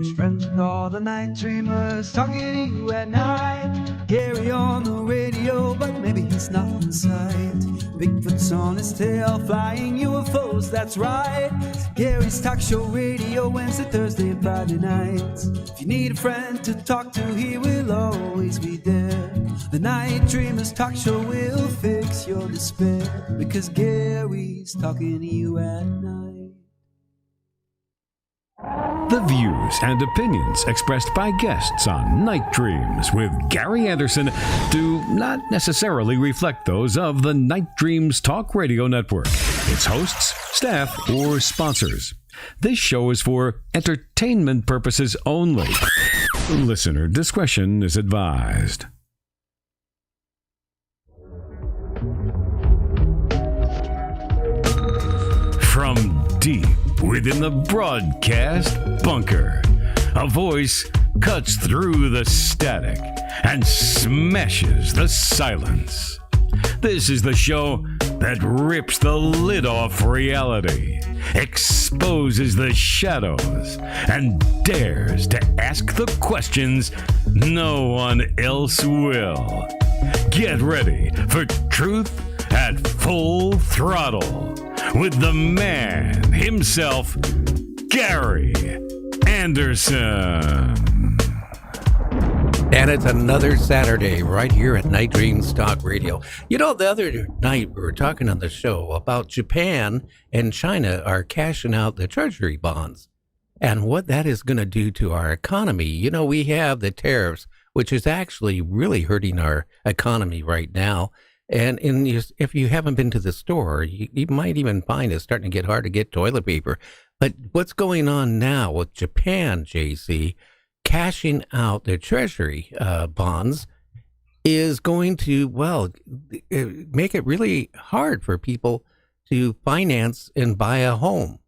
His friends with all the night dreamers talking to you at night. Gary on the radio, but maybe he's not in sight. Bigfoot's on his tail, flying UFOs, that's right. Gary's talk show radio, Wednesday, Thursday, and Friday nights. If you need a friend to talk to, he will always be there. The Night Dreamers talk show will fix your despair, because Gary's talking to you at night. The views and opinions expressed by guests on Night Dreams with Gary Anderson do not necessarily reflect those of the Night Dreams Talk Radio Network, its hosts, staff, or sponsors. This show is for entertainment purposes only. Listener discretion is advised. From deep within the broadcast bunker, a voice cuts through the static and smashes the silence. This is the show that rips the lid off reality, exposes the shadows, and dares to ask the questions no one else will. Get ready for truth at full throttle with the man himself, Gary Anderson. And it's another Saturday right here at Night Dreams Talk Radio. You know, the other night we were talking on the show about Japan and China are cashing out the treasury bonds and what that is going to do to our economy. You know, we have the tariffs, which is actually really hurting our economy right now. And if you haven't been to the store, you might even find it's starting to get hard to get toilet paper. But what's going on now with Japan, JC, cashing out their treasury bonds is going to, make it really hard for people to finance and buy a home.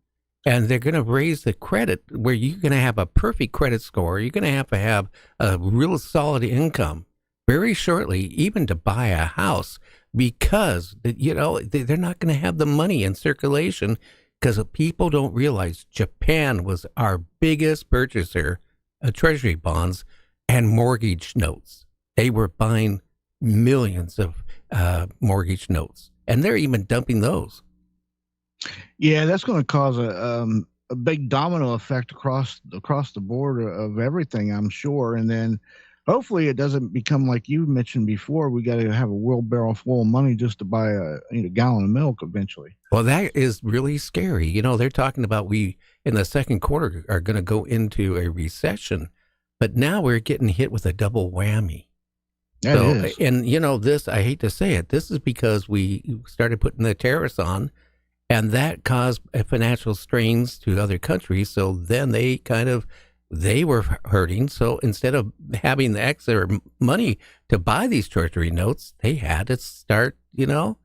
And they're going to raise the credit where you're going to have a perfect credit score. You're going to have a real solid income very shortly, even to buy a house, because, you know, they're not going to have the money in circulation because people don't realize Japan was our biggest purchaser of treasury bonds and mortgage notes. They were buying millions of mortgage notes, and they're even dumping those. Yeah, that's going to cause a big domino effect across the board of everything, I'm sure. And then hopefully it doesn't become like you mentioned before. We got to have a wheelbarrow full of money just to buy a gallon of milk eventually. Well, that is really scary. You know, they're talking about we in the second quarter are going to go into a recession, but now we're getting hit with a double whammy. That is. And you know, this, I hate to say it, this is because we started putting the tariffs on, and that caused financial strains to other countries. So then they were hurting. So instead of having the extra money to buy these treasury notes, they had to start, you know,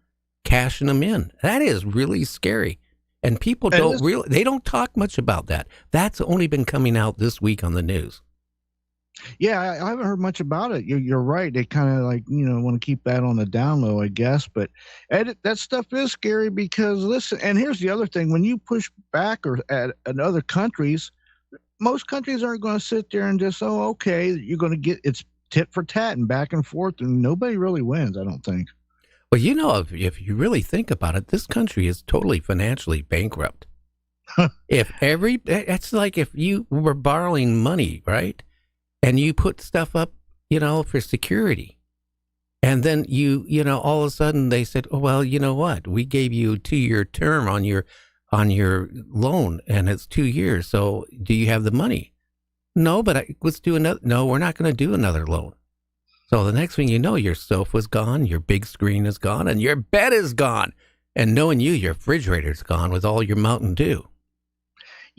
cashing them in. That is really scary. And people they don't talk much about that. That's only been coming out this week on the news. Yeah, I haven't heard much about it. You're right. They kind of want to keep that on the down low, I guess. But that stuff is scary because, listen, and here's the other thing. When you push back at other countries, most countries aren't going to sit there and just, okay, you're going to get, it's tit for tat and back and forth, and nobody really wins, I don't think. Well, you know, if you really think about it, this country is totally financially bankrupt. It's like if you were borrowing money, right? And you put stuff up, you know, for security. And then you know, all of a sudden they said, oh, well, you know what? We gave you a 2-year term on your loan, and it's 2 years. So do you have the money? No, but let's do another. No, we're not going to do another loan. So the next thing you know, your sofa's gone, your big screen is gone, and your bed is gone. And knowing you, your refrigerator's gone with all your Mountain Dew.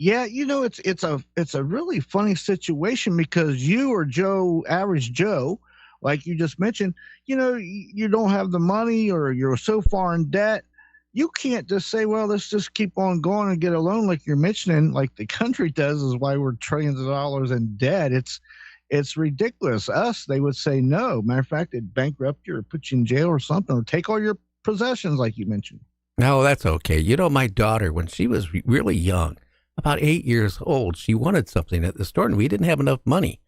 Yeah, you know, it's a really funny situation because you or Joe, average Joe, like you just mentioned, you know, you don't have the money or you're so far in debt. You can't just say, well, let's just keep on going and get a loan like you're mentioning, like the country does, is why we're trillions of dollars in debt. It's ridiculous. They would say no. Matter of fact, it'd bankrupt you or put you in jail or something, or take all your possessions like you mentioned. No, that's okay. You know, my daughter, when she was really young, about 8 years old. She wanted something at the store, and we didn't have enough money.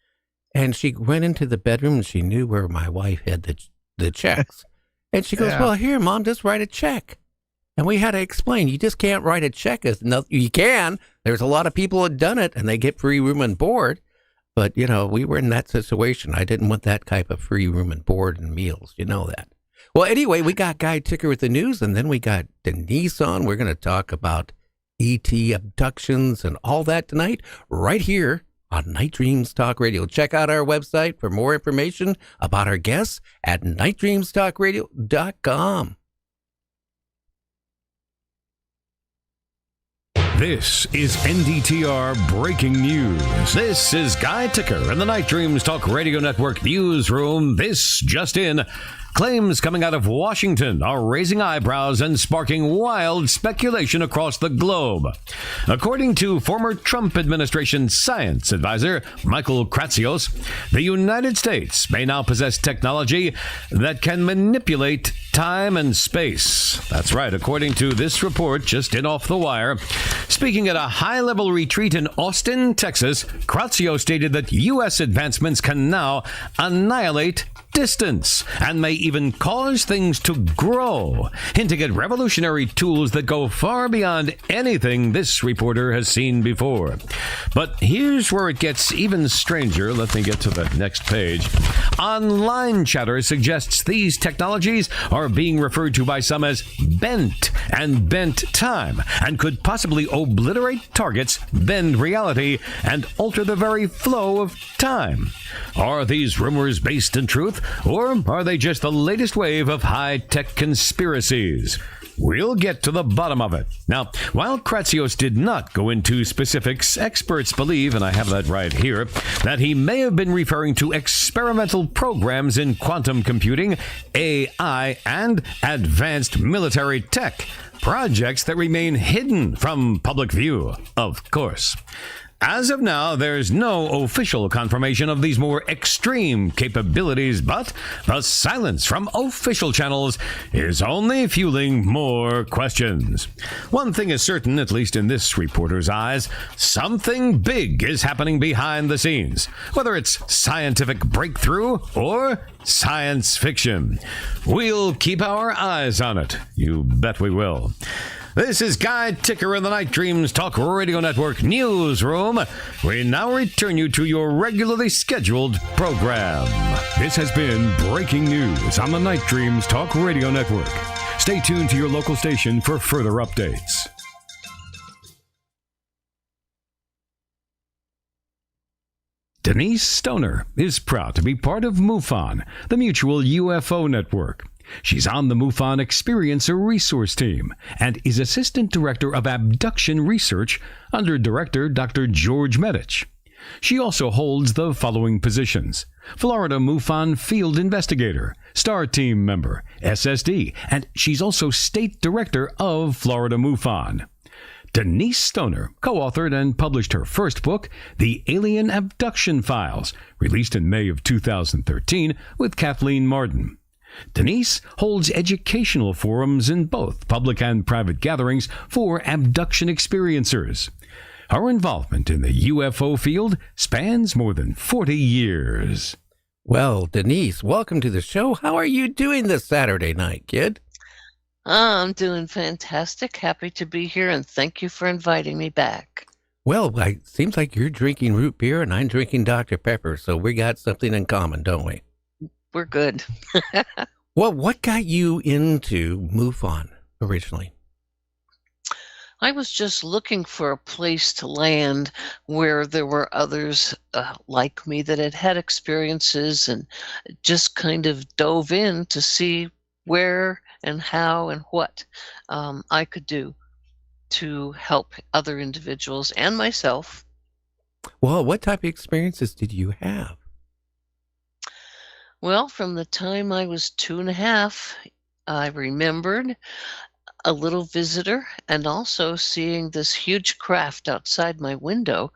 And she went into the bedroom, and she knew where my wife had the checks. And she goes, Yeah. well, here, Mom, just write a check. And we had to explain, you just can't write a check. You can. There's a lot of people who have done it, and they get free room and board. But, we were in that situation. I didn't want that type of free room and board and meals. You know that. Well, anyway, we got Guy Ticker with the news, and then we got Denise on. We're going to talk about ET abductions and all that tonight, right here on Night Dreams Talk Radio. Check out our website for more information about our guests at nightdreamstalkradio.com. This is NDTR Breaking News. This is Guy Ticker in the Night Dreams Talk Radio Network newsroom. This just in. Claims coming out of Washington are raising eyebrows and sparking wild speculation across the globe. According to former Trump administration science advisor Michael Kratsios, the United States may now possess technology that can manipulate time and space. That's right, according to this report just in off the wire. Speaking at a high-level retreat in Austin, Texas, Kratsios stated that U.S. advancements can now annihilate distance and may even cause things to grow, hinting at revolutionary tools that go far beyond anything this reporter has seen before. But here's where it gets even stranger. Let me get to the next page. Online chatter suggests these technologies are being referred to by some as bent and bent time, and could possibly obliterate targets, bend reality, and alter the very flow of time. Are these rumors based in truth, or are they just the latest wave of high-tech conspiracies? We'll get to the bottom of it. Now, while Kratsios did not go into specifics, experts believe, and I have that right here, that he may have been referring to experimental programs in quantum computing, AI, and advanced military tech, projects that remain hidden from public view, of course. As of now, there's no official confirmation of these more extreme capabilities, but the silence from official channels is only fueling more questions. One thing is certain, at least in this reporter's eyes, something big is happening behind the scenes, whether it's scientific breakthrough or science fiction. We'll keep our eyes on it. You bet we will. This is Guy Ticker in the Night Dreams Talk Radio Network newsroom. We now return you to your regularly scheduled program. This has been Breaking News on the Night Dreams Talk Radio Network. Stay tuned to your local station for further updates. Denise Stoner is proud to be part of MUFON, the Mutual UFO Network. She's on the MUFON Experiencer Resource Team and is Assistant Director of Abduction Research under Director Dr. George Medich. She also holds the following positions: Florida MUFON Field Investigator, StarTeam Member, SSD, and she's also State Director of Florida MUFON. Denise Stoner co-authored and published her first book, The Alien Abduction Files, released in May of 2013 with Kathleen Marden. Denise holds educational forums in both public and private gatherings for abduction experiencers. Her involvement in the UFO field spans more than 40 years. Well, Denise, welcome to the show. How are you doing this Saturday night, kid? I'm doing fantastic. Happy to be here, and thank you for inviting me back. Well, it seems like you're drinking root beer and I'm drinking Dr. Pepper, so we got something in common, don't we? We're good. Well, what got you into MUFON originally? I was just looking for a place to land where there were others like me that had had experiences, and just kind of dove in to see where and how and what I could do to help other individuals and myself. Well, what type of experiences did you have? Well, from the time I was 2.5, I remembered a little visitor and also seeing this huge craft outside my window.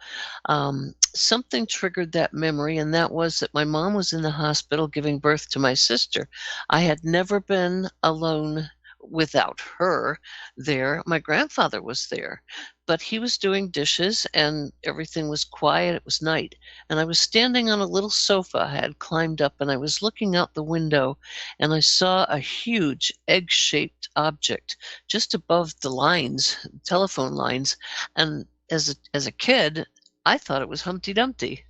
Something triggered that memory, and that was that my mom was in the hospital giving birth to my sister. I had never been alone without her there. My grandfather was there, but he was doing dishes and everything was quiet. It was night. And I was standing on a little sofa I had climbed up, and I was looking out the window, and I saw a huge egg-shaped object just above the lines, telephone lines. And as a kid, I thought it was Humpty Dumpty,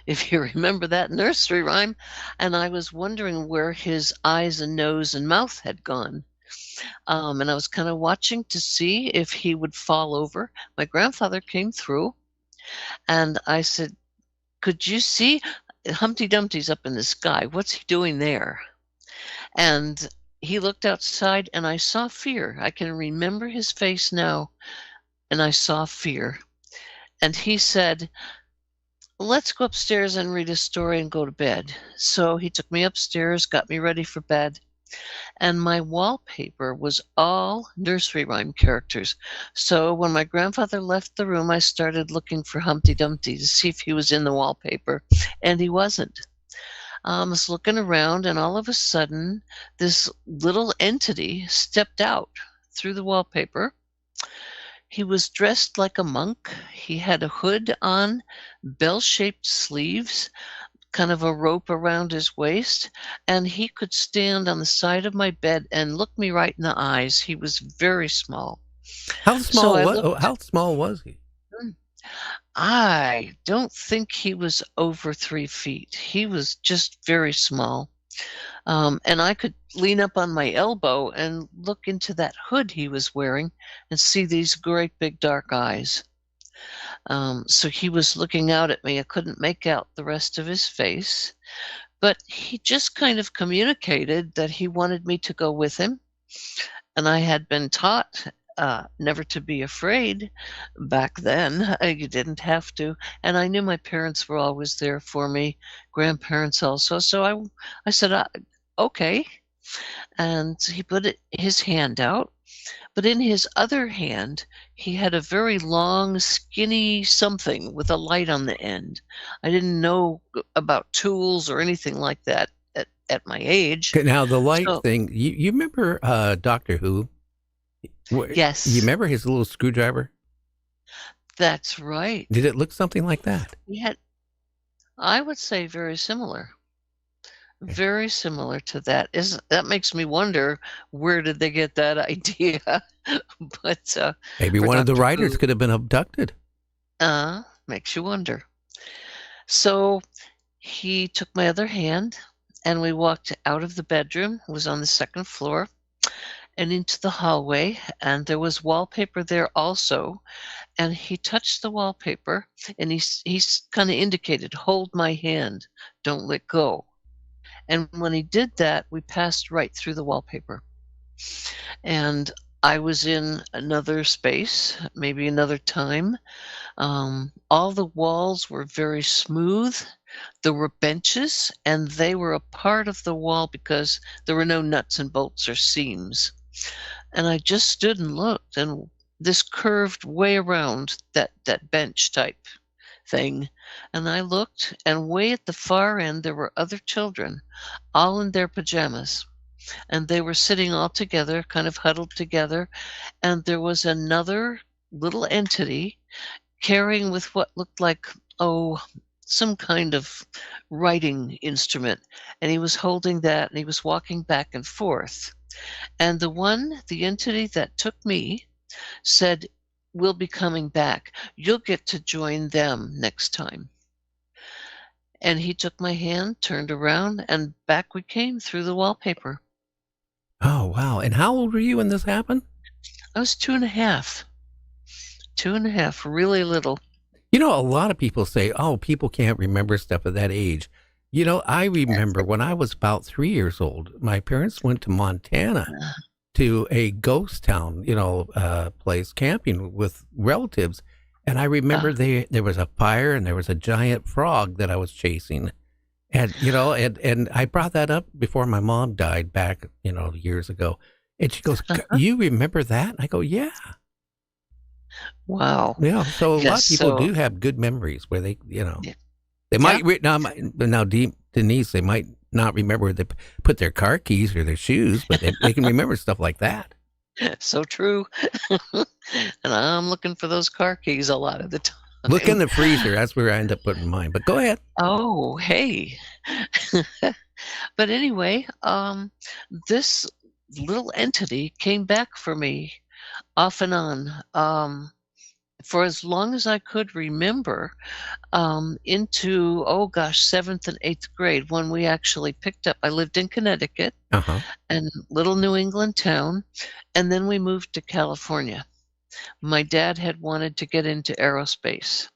if you remember that nursery rhyme. And I was wondering where his eyes and nose and mouth had gone. And I was kind of watching to see if he would fall over. My grandfather came through, and I said, "Could you see Humpty Dumpty's up in the sky? What's he doing there?" And he looked outside, and I saw fear. I can remember his face now, and I saw fear. And he said, "Let's go upstairs and read a story and go to bed." So he took me upstairs, got me ready for bed, and my wallpaper was all nursery rhyme characters. So when my grandfather left the room, I started looking for Humpty Dumpty to see if he was in the wallpaper, and he wasn't. I was looking around, and all of a sudden, this little entity stepped out through the wallpaper. He was dressed like a monk. He had a hood on, bell-shaped sleeves, kind of a rope around his waist, and he could stand on the side of my bed and look me right in the eyes. He was very small. How small I was? looked- How small was he? I don't think he was over 3 feet. He was just very small. And I could lean up on my elbow and look into that hood he was wearing and see these great big dark eyes. So he was looking out at me. I couldn't make out the rest of his face, but he just kind of communicated that he wanted me to go with him. And I had been taught never to be afraid back then. You didn't have to. And I knew my parents were always there for me, grandparents also. So I said, okay. And he put his hand out. But in his other hand, he had a very long, skinny something with a light on the end. I didn't know about tools or anything like that at my age. Okay, now, the light So- thing, you remember Doctor Who? Yes. You remember his little screwdriver? That's right. Did it look something like that? He had, I would say, very similar. Very similar to that. That makes me wonder, where did they get that idea? But Maybe for one of the Dr. writers Who- could have been abducted. Makes you wonder. So he took my other hand, and we walked out of the bedroom. It was on the second floor, and into the hallway, and there was wallpaper there also. And he touched the wallpaper, and he kind of indicated, "Hold my hand, don't let go." And when he did that, we passed right through the wallpaper. And I was in another space, maybe another time. All the walls were very smooth. There were benches, and they were a part of the wall because there were no nuts and bolts or seams. And I just stood and looked, and this curved way around that bench type thing. And I looked, and way at the far end, there were other children, all in their pajamas. And they were sitting all together, kind of huddled together. And there was another little entity carrying with what looked like, some kind of writing instrument. And he was holding that, and he was walking back and forth. And the entity that took me said, "We'll be coming back. You'll get to join them next time." And he took my hand, turned around, and back we came through the wallpaper. Oh, wow. And how old were you when this happened? I was 2.5. 2.5, really little. You know, a lot of people say, oh, people can't remember stuff at that age. You know, I remember when I was about 3 years old, my parents went to Montana to a ghost town, place, camping with relatives. And I remember there was a fire and there was a giant frog that I was chasing. And, and I brought that up before my mom died back, years ago. And she goes, "You remember that?" And I go, "Yeah." Wow. Yeah. So a lot of Yes, people so- do have good memories where they, Yeah. they might, now Denise, they might not remember where they put their car keys or their shoes, but they can remember stuff like that. So true. And I'm looking for those car keys a lot of the time. Look in the freezer. That's where I end up putting mine. But go ahead. Oh, hey. But anyway, this little entity came back for me off and on for as long as I could remember, into, 7th and 8th grade, when we actually picked up. I lived in Connecticut, and little New England town, and then we moved to California. My dad had wanted to get into aerospace.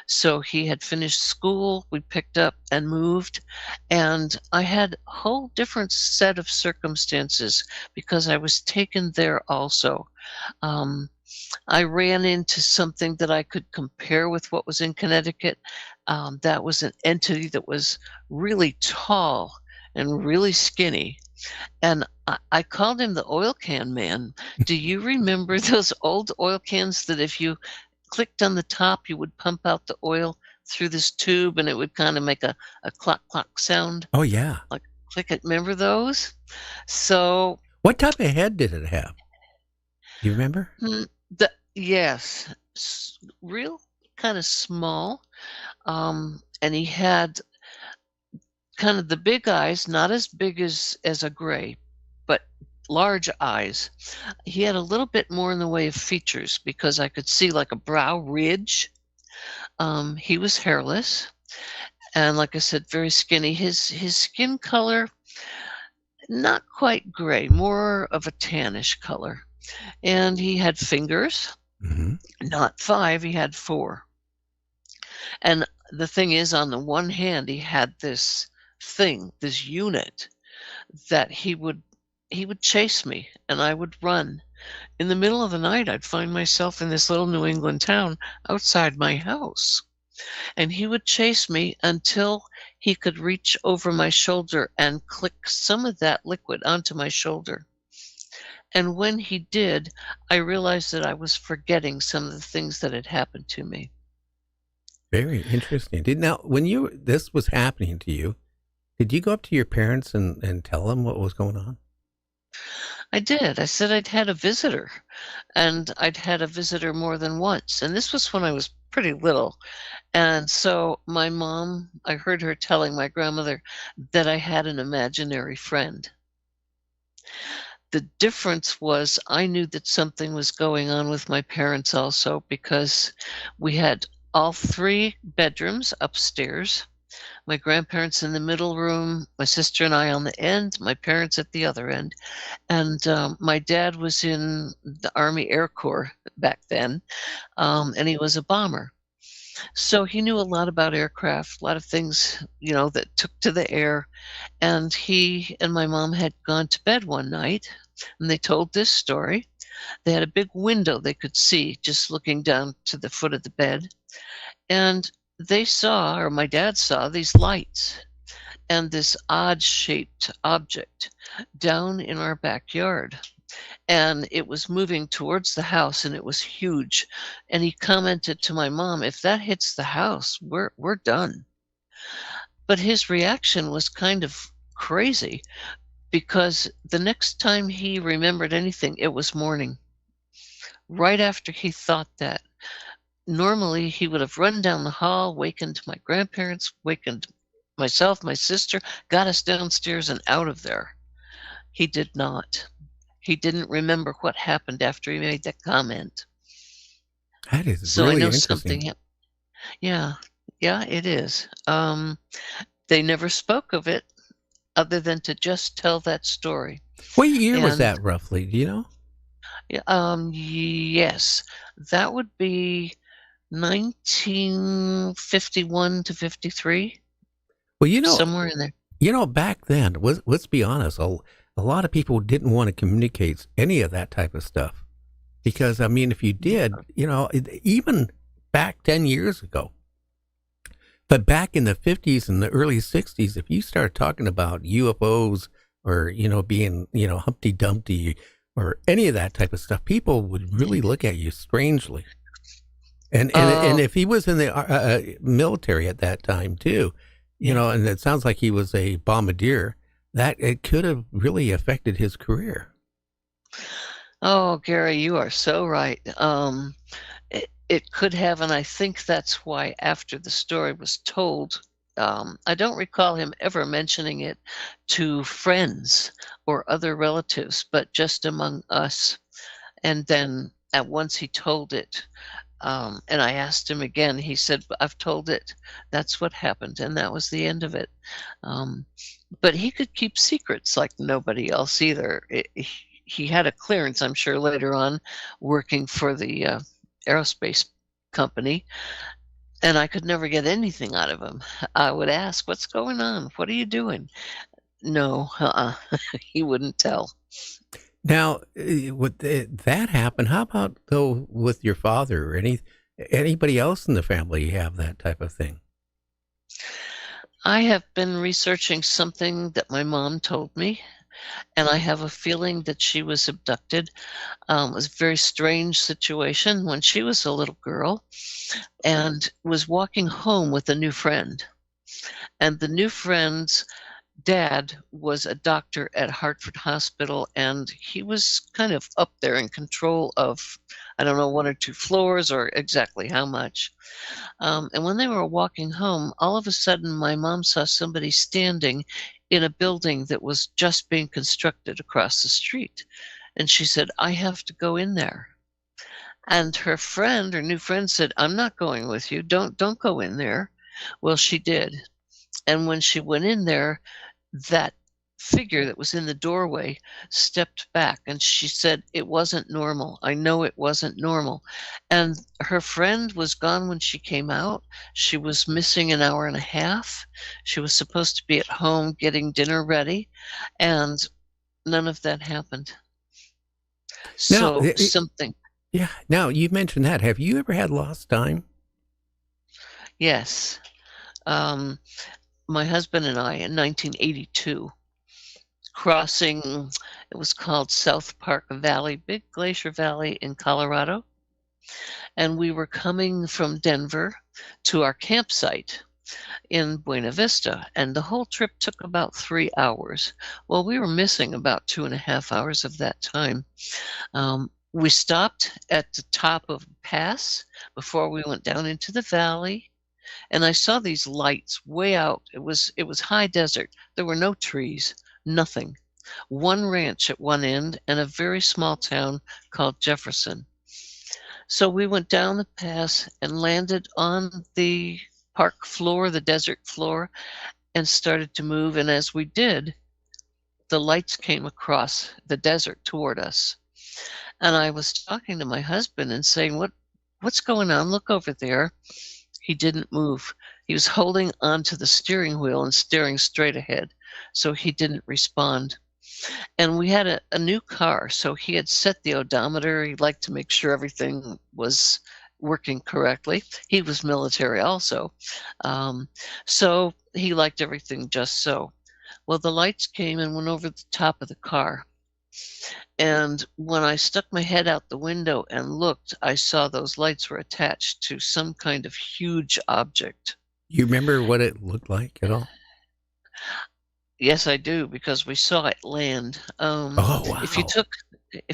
So he had finished school, we picked up and moved, and I had a whole different set of circumstances because I was taken there also. I ran into something that I could compare with what was in Connecticut. That was an entity that was really tall and really skinny. And I called him the oil can man. Do you remember those old oil cans that if you clicked on the top, you would pump out the oil through this tube and it would kind of make a clock clock sound? Oh, yeah. Like click it. Remember those? So what type of head did it have? Do you remember? Yes. Real kind of small. And he had kind of the big eyes, not as big as a gray, but large eyes. He had a little bit more in the way of features because I could see like a brow ridge. He was hairless, and like I said, very skinny. His skin color, not quite gray, more of a tannish color. And he had fingers, not 5, he had 4. And the thing is, on the one hand, he had this unit that he would chase me and I would run. In the middle of the night, I'd find myself in this little New England town outside my house. And he would chase me until he could reach over my shoulder and click some of that liquid onto my shoulder. And when he did, I realized that I was forgetting some of the things that had happened to me. Very interesting. Now, when this was happening to you, did you go up to your parents and tell them what was going on? I did. I said I'd had a visitor, and I'd had a visitor more than once. And this was when I was pretty little. And so my mom, I heard her telling my grandmother that I had an imaginary friend. The difference was I knew that something was going on with my parents also because we had all 3 bedrooms upstairs. My grandparents in the middle room, my sister and I on the end, my parents at the other end. And my dad was in the Army Air Corps back then, and he was a bomber. So he knew a lot about aircraft, a lot of things, that took to the air. And he and my mom had gone to bed one night, and they told this story. They had a big window they could see just looking down to the foot of the bed. And they saw, or my dad saw, these lights and this odd-shaped object down in our backyard. And it was moving towards the house, and it was huge. And he commented to my mom, if that hits the house, we're done. But his reaction was kind of crazy because the next time he remembered anything, it was morning. Right after he thought that. Normally, he would have run down the hall, wakened my grandparents, wakened myself, my sister, got us downstairs and out of there. He did not. He didn't remember what happened after he made that comment. That is so really I know interesting. something. Yeah, it is. They never spoke of it other than to just tell that story. What year was that roughly? Do you know? Yes, that would be 1951 to 53. Well, somewhere in there. Back then, let's be honest, a lot of people didn't want to communicate any of that type of stuff because, I mean, if you did, even back 10 years ago, but back in the 50s and the early 60s, if you start talking about UFOs or, being, Humpty Dumpty or any of that type of stuff, people would really look at you strangely. And if he was in the military at that time too, And it sounds like he was a bombardier. That it could have really affected his career. Oh, Gary, you are so right. It could have, and I think that's why after the story was told, I don't recall him ever mentioning it to friends or other relatives, but just among us. And then at once he told it, and I asked him again. He said, "I've told it. That's what happened," and that was the end of it. But he could keep secrets like nobody else either. He had a clearance, I'm sure, later on, working for the aerospace company, and I could never get anything out of him. I would ask, "What's going on? What are you doing?" No, he wouldn't tell. Now, would that happen? How about though with your father or anybody else in the family have that type of thing? I have been researching something that my mom told me, and I have a feeling that she was abducted. It was a very strange situation when she was a little girl and was walking home with a new friend. And the new friend's dad was a doctor at Hartford Hospital, and he was kind of up there in control of, I don't know, 1 or 2 floors or exactly how much. And when they were walking home, all of a sudden my mom saw somebody standing in a building that was just being constructed across the street. And she said, "I have to go in there." And her new friend said, "I'm not going with you. Don't go in there." Well, she did. And when she went in there, that figure that was in the doorway stepped back, and she said, "It wasn't normal. I know it wasn't normal." And her friend was gone when she came out. She was missing an hour and a half. She was supposed to be at home getting dinner ready, and none of that happened. So Now, something. Yeah. Now, you mentioned that. Have you ever had lost time? Yes. My husband and I, in 1982, crossing, it was called South Park Valley, Big Glacier Valley in Colorado. And we were coming from Denver to our campsite in Buena Vista. And the whole trip took about 3 hours. Well, we were missing about 2.5 hours of that time. We stopped at the top of a pass before we went down into the valley. And I saw these lights way out. It was high desert. There were no trees, nothing. One ranch at one end and a very small town called Jefferson. So we went down the pass and landed on the park floor, the desert floor, and started to move. And as we did, the lights came across the desert toward us. And I was talking to my husband and saying, what's going on? Look over there. He didn't move. He was holding onto the steering wheel and staring straight ahead, so he didn't respond. And we had a new car, so he had set the odometer. He liked to make sure everything was working correctly. He was military also, so he liked everything just so. Well, the lights came and went over the top of the car. And when I stuck my head out the window and looked, I saw those lights were attached to some kind of huge object. You remember what it looked like at all? Yes, I do, because we saw it land. Oh, wow. If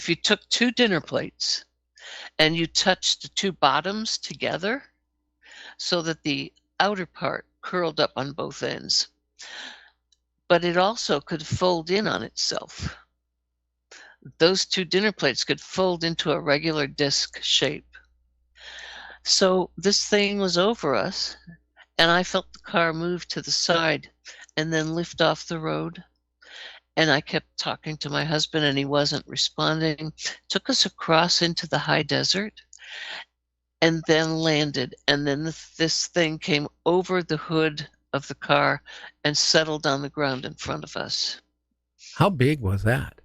you took 2 dinner plates and you touched the 2 bottoms together so that the outer part curled up on both ends, but it also could fold in on itself. Those 2 dinner plates could fold into a regular disc shape. So this thing was over us, and I felt the car move to the side and then lift off the road. And I kept talking to my husband, and he wasn't responding. Took us across into the high desert and then landed. And then this thing came over the hood of the car and settled on the ground in front of us. How big was that?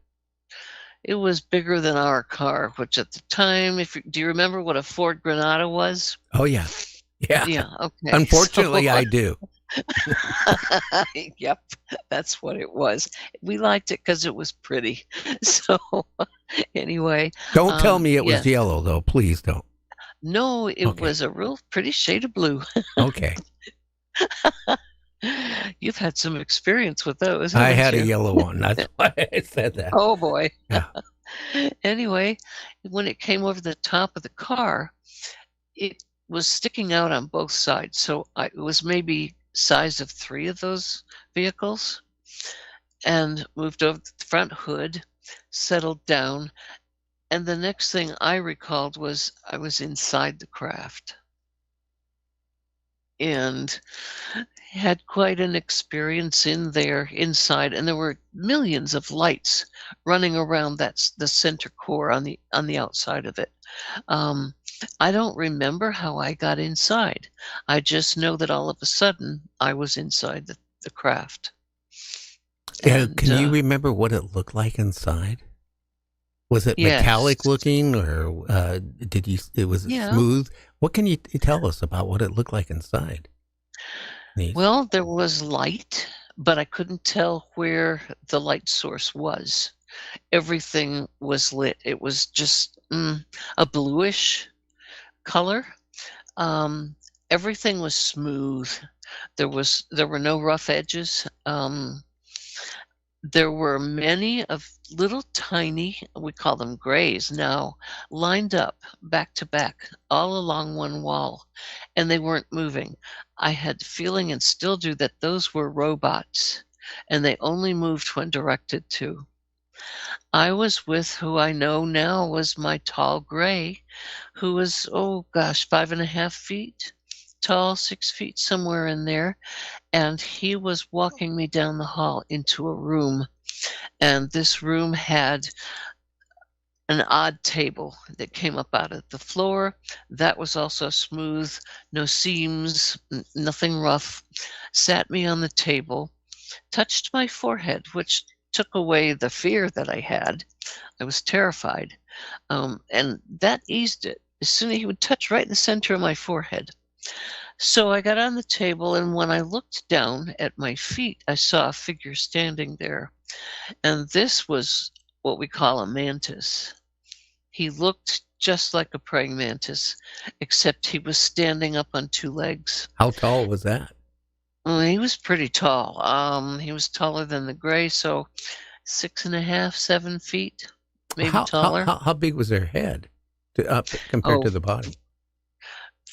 It was bigger than our car, which at the time, do you remember what a Ford Granada was? Oh, yeah. Yeah. Yeah, okay. Unfortunately, I do. Yep, that's what it was. We liked it because it was pretty. So anyway. Don't tell me it was yellow, though. Please don't. No, it was a real pretty shade of blue. Okay. You've had some experience with those, I haven't had you? a yellow one. That's why I said that. Oh boy. Yeah. Anyway, when it came over the top of the car, it was sticking out on both sides. So it was maybe size of 3 of those vehicles, and moved over the front hood, settled down. And the next thing I recalled was I was inside the craft. And had quite an experience in there inside, and there were millions of lights running around the center core on the outside of it. I don't remember how I got inside. I just know that all of a sudden I was inside the craft. And, Can you remember what it looked like inside? Was it yes. metallic looking, or it was Yeah. smooth? What can you tell us about what it looked like inside? Well, there was light, but I couldn't tell where the light source was. Everything was lit. It was just a bluish color. Everything was smooth. There were no rough edges. There were many of little tiny, we call them grays now, lined up back to back all along one wall, and they weren't moving. I had the feeling, and still do, that those were robots, and they only moved when directed to. I was with who I know now was my tall gray, who was, 5.5 feet tall, 6 feet, somewhere in there. And he was walking me down the hall into a room. And this room had an odd table that came up out of the floor. That was also smooth, no seams, nothing rough. Sat me on the table, touched my forehead, which took away the fear that I had. I was terrified. And that eased it. As soon as he would touch right in the center of my forehead. So I got on the table, and when I looked down at my feet, I saw a figure standing there. And this was what we call a mantis. He looked just like a praying mantis, except he was standing up on 2 legs. How tall was that? Well, he was pretty tall. He was taller than the gray, so 6.5, 7 feet, maybe taller. How big was their head compared to the body?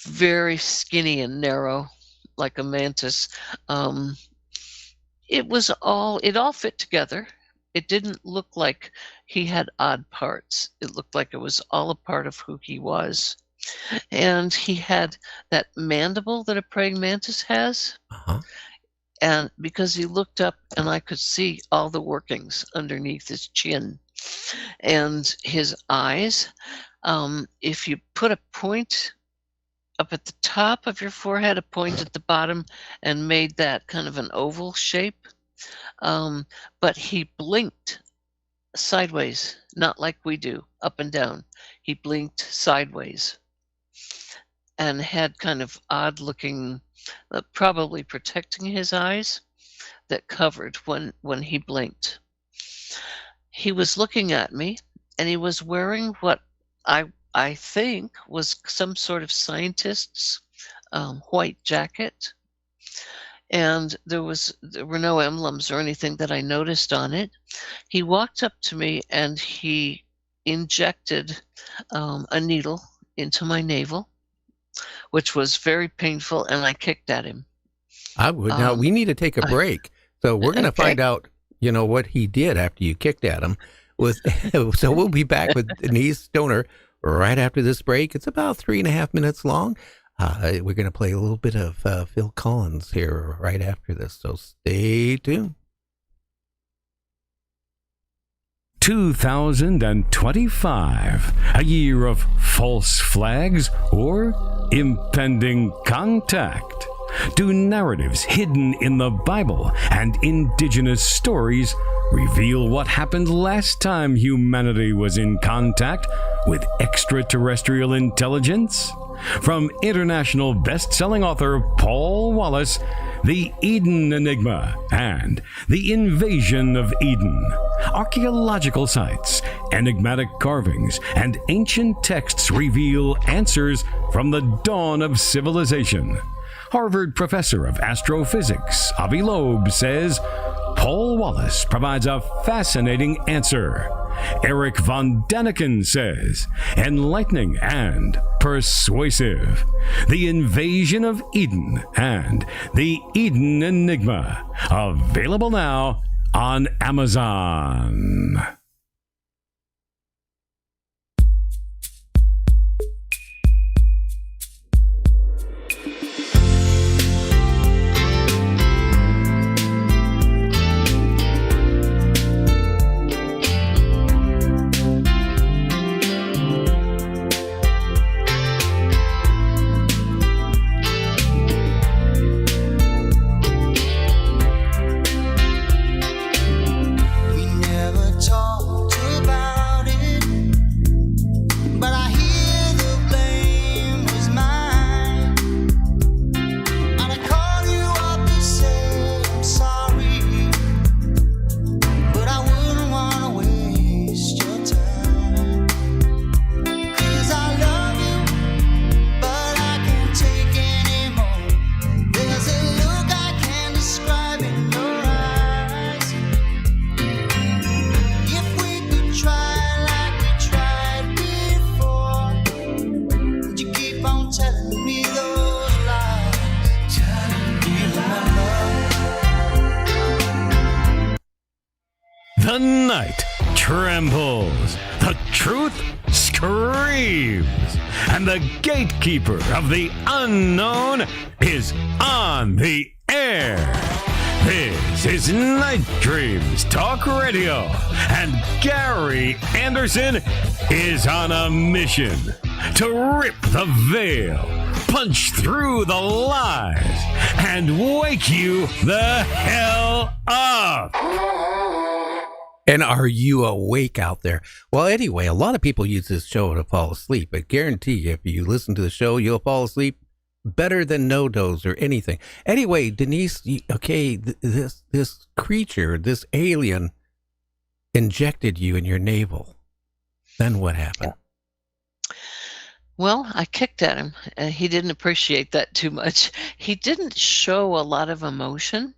Very skinny and narrow, like a mantis. It all fit together. It didn't look like he had odd parts. It looked like it was all a part of who he was. And he had that mandible that a praying mantis has. Uh-huh. And because he looked up, and I could see all the workings underneath his chin. And his eyes, if you put a point up at the top of your forehead, a point at the bottom, and made that kind of an oval shape. But he blinked sideways, not like we do, up and down. He blinked sideways and had kind of odd looking, probably protecting his eyes, that covered when he blinked. He was looking at me, and he was wearing what I think was some sort of scientist's white jacket. And there were no emblems or anything that I noticed on it. He walked up to me, and he injected a needle into my navel, which was very painful, and I kicked at him. I would. Now, we need to take a break. So we're going to find out, what he did after you kicked at him. So we'll be back with Denise Stoner right after this break. It's about 3.5 minutes long. We're going to play a little bit of Phil Collins here right after this, so stay tuned. 2025, a year of false flags or impending contact. Do narratives hidden in the Bible and indigenous stories reveal what happened last time humanity was in contact with extraterrestrial intelligence? From international best-selling author Paul Wallace, The Eden Enigma and The Invasion of Eden. Archaeological sites, enigmatic carvings, and ancient texts reveal answers from the dawn of civilization. Harvard professor of astrophysics, Avi Loeb, says Paul Wallace provides a fascinating answer. Eric von Daniken says enlightening and persuasive. The Invasion of Eden and The Eden Enigma, available now on Amazon. The night trembles, the truth screams, and the gatekeeper of the unknown is on the air. This is Night Dreams Talk Radio, and Gary Anderson is on a mission to rip the veil, punch through the lies, and wake you the hell up. And are you awake out there? Well, anyway, a lot of people use this show to fall asleep. I guarantee you, if you listen to the show, you'll fall asleep better than no dose or anything. Anyway, Denise, this creature, this alien, injected you in your navel. Then what happened? Well, I kicked at him, and he didn't appreciate that too much. He didn't show a lot of emotion,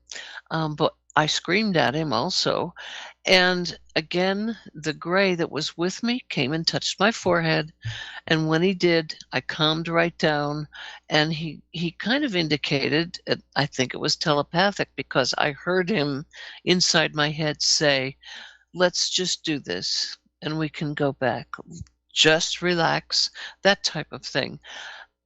but I screamed at him also. And again, the gray that was with me came and touched my forehead. And when he did, I calmed right down. And he kind of indicated, I think it was telepathic, because I heard him inside my head say, let's just do this and we can go back. Just relax, that type of thing.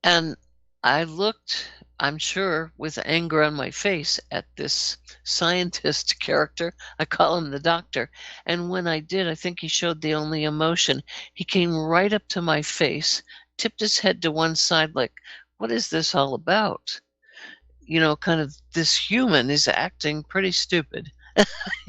And I looked, I'm sure, with anger on my face at this scientist character. I call him the doctor. And when I did, I think he showed the only emotion. He came right up to my face, tipped his head to one side like, what is this all about? You know, kind of this human is acting pretty stupid.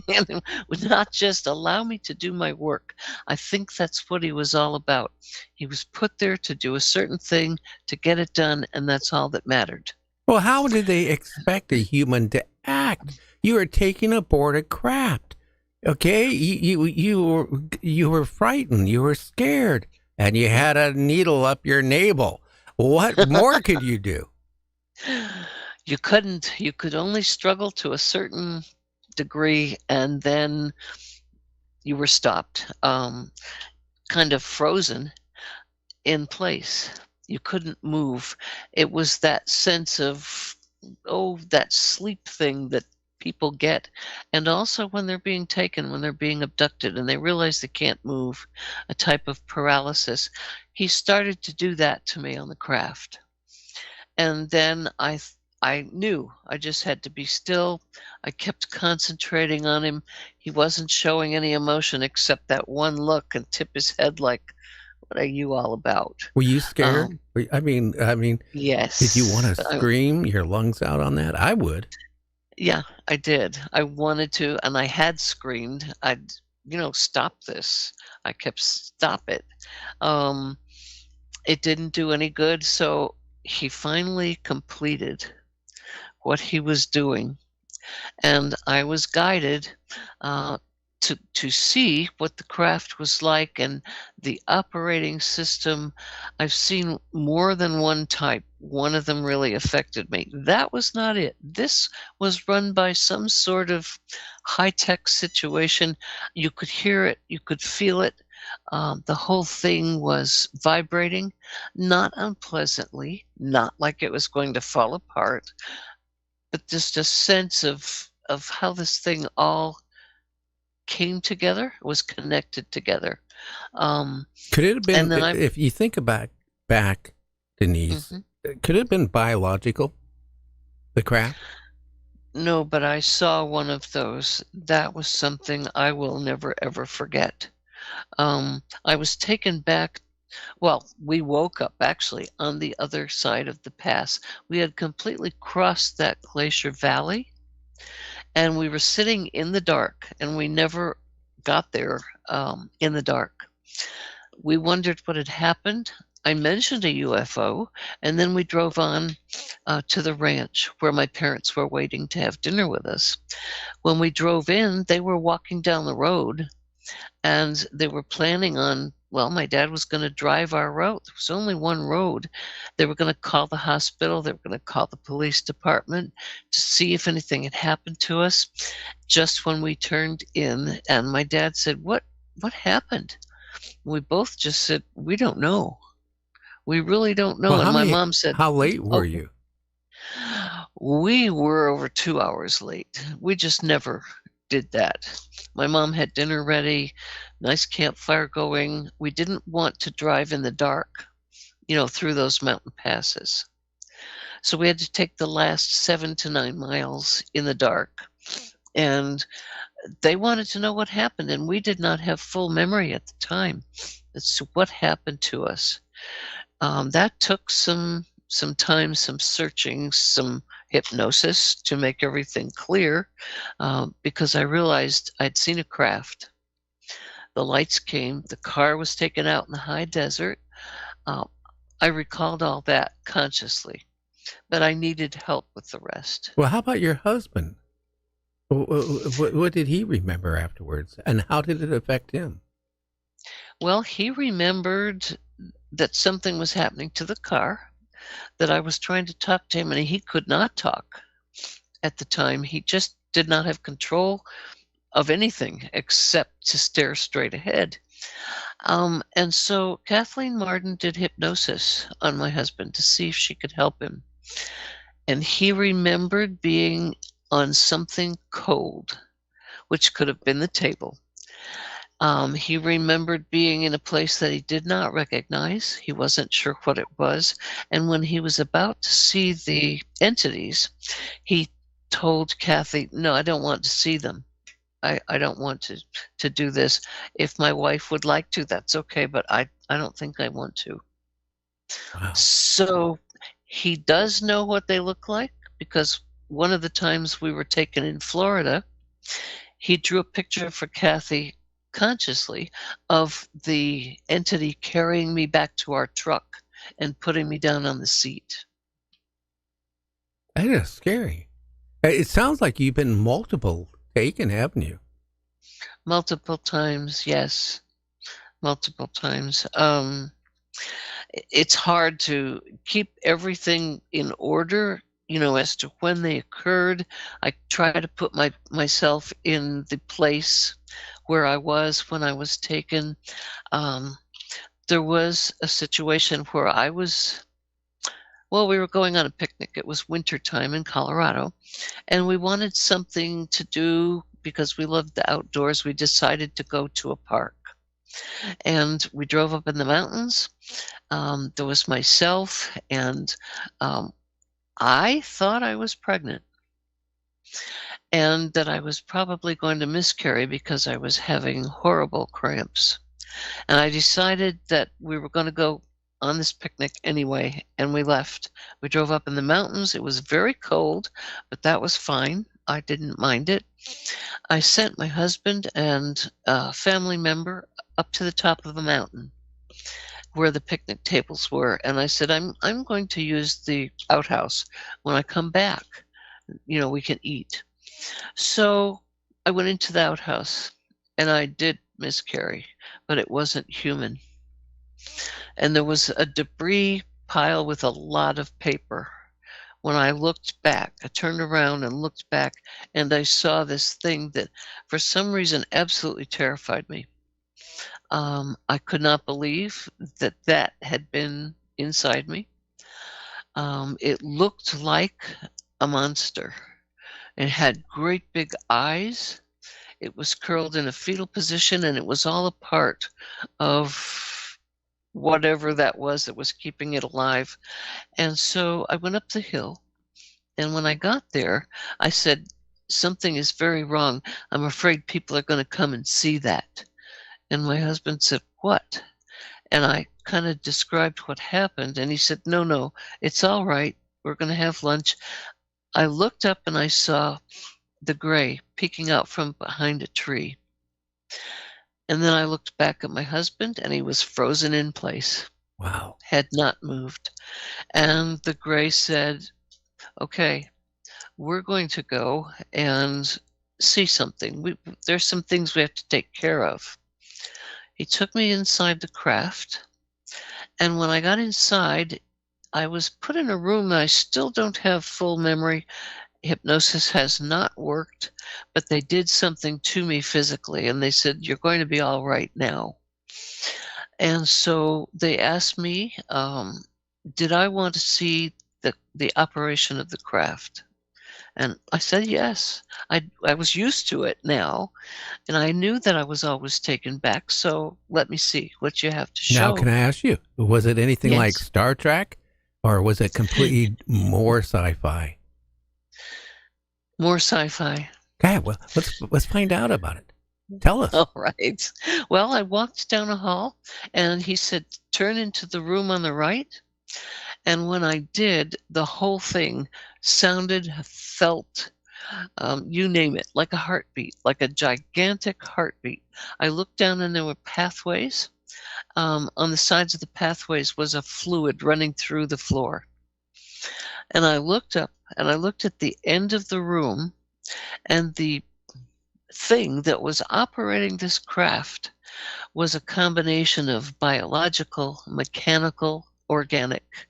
And would not just allow me to do my work. I think that's what he was all about. He was put there to do a certain thing, to get it done, and that's all that mattered. Well, how did they expect a human to act? You were taking aboard a craft, okay? You were frightened, you were scared, and you had a needle up your navel. What more could you do? You couldn't. You could only struggle to a certain degree, and then you were stopped, kind of frozen in place. You couldn't move. It was that sense of, that sleep thing that people get. And also when they're being taken, when they're being abducted and they realize they can't move, a type of paralysis. He started to do that to me on the craft. And then I knew I just had to be still. I kept concentrating on him. He wasn't showing any emotion except that one look and tip his head like, what are you all about? Were you scared? I mean, yes. Did you want to scream your lungs out on that? I would. Yeah, I did. I wanted to, and I had screamed. I'd, stop this. I kept, stop it. It didn't do any good, so he finally completed what he was doing. And I was guided to see what the craft was like and the operating system. I've seen more than one type. One of them really affected me. That was not it. This was run by some sort of high-tech situation. You could hear it, you could feel it. The whole thing was vibrating, not unpleasantly, not like it was going to fall apart, but just a sense of how this thing all came together, was connected together. Could it have been, and then if you think about back, Denise, could it have been biological, the craft? No, but I saw one of those. That was something I will never, ever forget. I was taken back. Well, we woke up actually on the other side of the pass. We had completely crossed that glacier valley, and we were sitting in the dark, and we never got there in the dark. We wondered what had happened. I mentioned a UFO, and then we drove on to the ranch where my parents were waiting to have dinner with us. When we drove in, they were walking down the road, and they were planning on, well, my dad was going to drive our route. There was only one road. They were going to call the hospital. They were going to call the police department to see if anything had happened to us. Just when we turned in, and my dad said, what happened? We both just said, we don't know. We really don't know. Well, and my mom said, how late were you? We were over 2 hours late. We just never did that. My mom had dinner ready, nice campfire going. We didn't want to drive in the dark, through those mountain passes. So we had to take the last 7 to 9 miles in the dark. And they wanted to know what happened, and we did not have full memory at the time as to what happened to us. That took some time, some searching, some hypnosis to make everything clear, because I realized I'd seen a craft. The lights came, the car was taken out in the high desert. I recalled all that consciously, but I needed help with the rest. Well, how about your husband? What did he remember afterwards, and how did it affect him? Well, he remembered that something was happening to the car, that I was trying to talk to him, and he could not talk at the time. He just did not have control of anything except to stare straight ahead. And so Kathleen Marden did hypnosis on my husband to see if she could help him. And he remembered being on something cold, which could have been the table. He remembered being in a place that he did not recognize. He wasn't sure what it was. And when he was about to see the entities, he told Kathy, no, I don't want to see them. I don't want to do this. If my wife would like to, that's okay, but I don't think I want to. Wow. So he does know what they look like, because one of the times we were taken in Florida, he drew a picture for Kathy consciously of the entity carrying me back to our truck and putting me down on the seat. That is scary. It sounds like you've been multiple taken, haven't you? Multiple times, yes. Multiple times. It's hard to keep everything in order, as to when they occurred. I try to put myself in the place where I was when I was taken. There was a situation where we were going on a picnic. It was wintertime in Colorado, and we wanted something to do because we loved the outdoors. We decided to go to a park, and we drove up in the mountains. There was myself, and I thought I was pregnant, and that I was probably going to miscarry because I was having horrible cramps. And I decided that we were going to go on this picnic anyway, and we left. We drove up in the mountains. It was very cold, but that was fine. I didn't mind it. I sent my husband and a family member up to the top of the mountain where the picnic tables were, and I said, I'm going to use the outhouse. When I come back, we can eat. So I went into the outhouse, and I did miscarry, but it wasn't human. And there was a debris pile with a lot of paper. When I looked back, I turned around and looked back, and I saw this thing that, for some reason, absolutely terrified me. I could not believe that that had been inside me. It looked like a monster. It had great big eyes. It was curled in a fetal position, and it was all a part of whatever that was keeping it alive. And so I went up the hill, and when I got there, I said, "Something is very wrong. I'm afraid people are going to come and see that." And my husband said, "What?" And I kind of described what happened, and he said, "No, it's all right. We're going to have lunch." I looked up and I saw the gray peeking out from behind a tree. And then I looked back at my husband, and he was frozen in place. Wow. Had not moved. And the gray said, "Okay, we're going to go and see something. There's some things we have to take care of." He took me inside the craft, and when I got inside, I was put in a room that I still don't have full memory. Hypnosis has not worked, but they did something to me physically, and they said, "You're going to be all right now." And so they asked me, did I want to see the operation of the craft? And I said yes. I was used to it now, and I knew that I was always taken back, so let me see what you have to show. Now, can I ask you, was it anything like Yes. Star Trek, or was it completely more sci-fi? More sci-fi. Okay, well, let's find out about it. Tell us. All right. Well, I walked down a hall, and he said, "Turn into the room on the right." And when I did, the whole thing sounded, felt, you name it, like a heartbeat, like a gigantic heartbeat. I looked down, and there were pathways. On the sides of the pathways was a fluid running through the floor. And I looked up, and I looked at the end of the room, and the thing that was operating this craft was a combination of biological, mechanical, organic.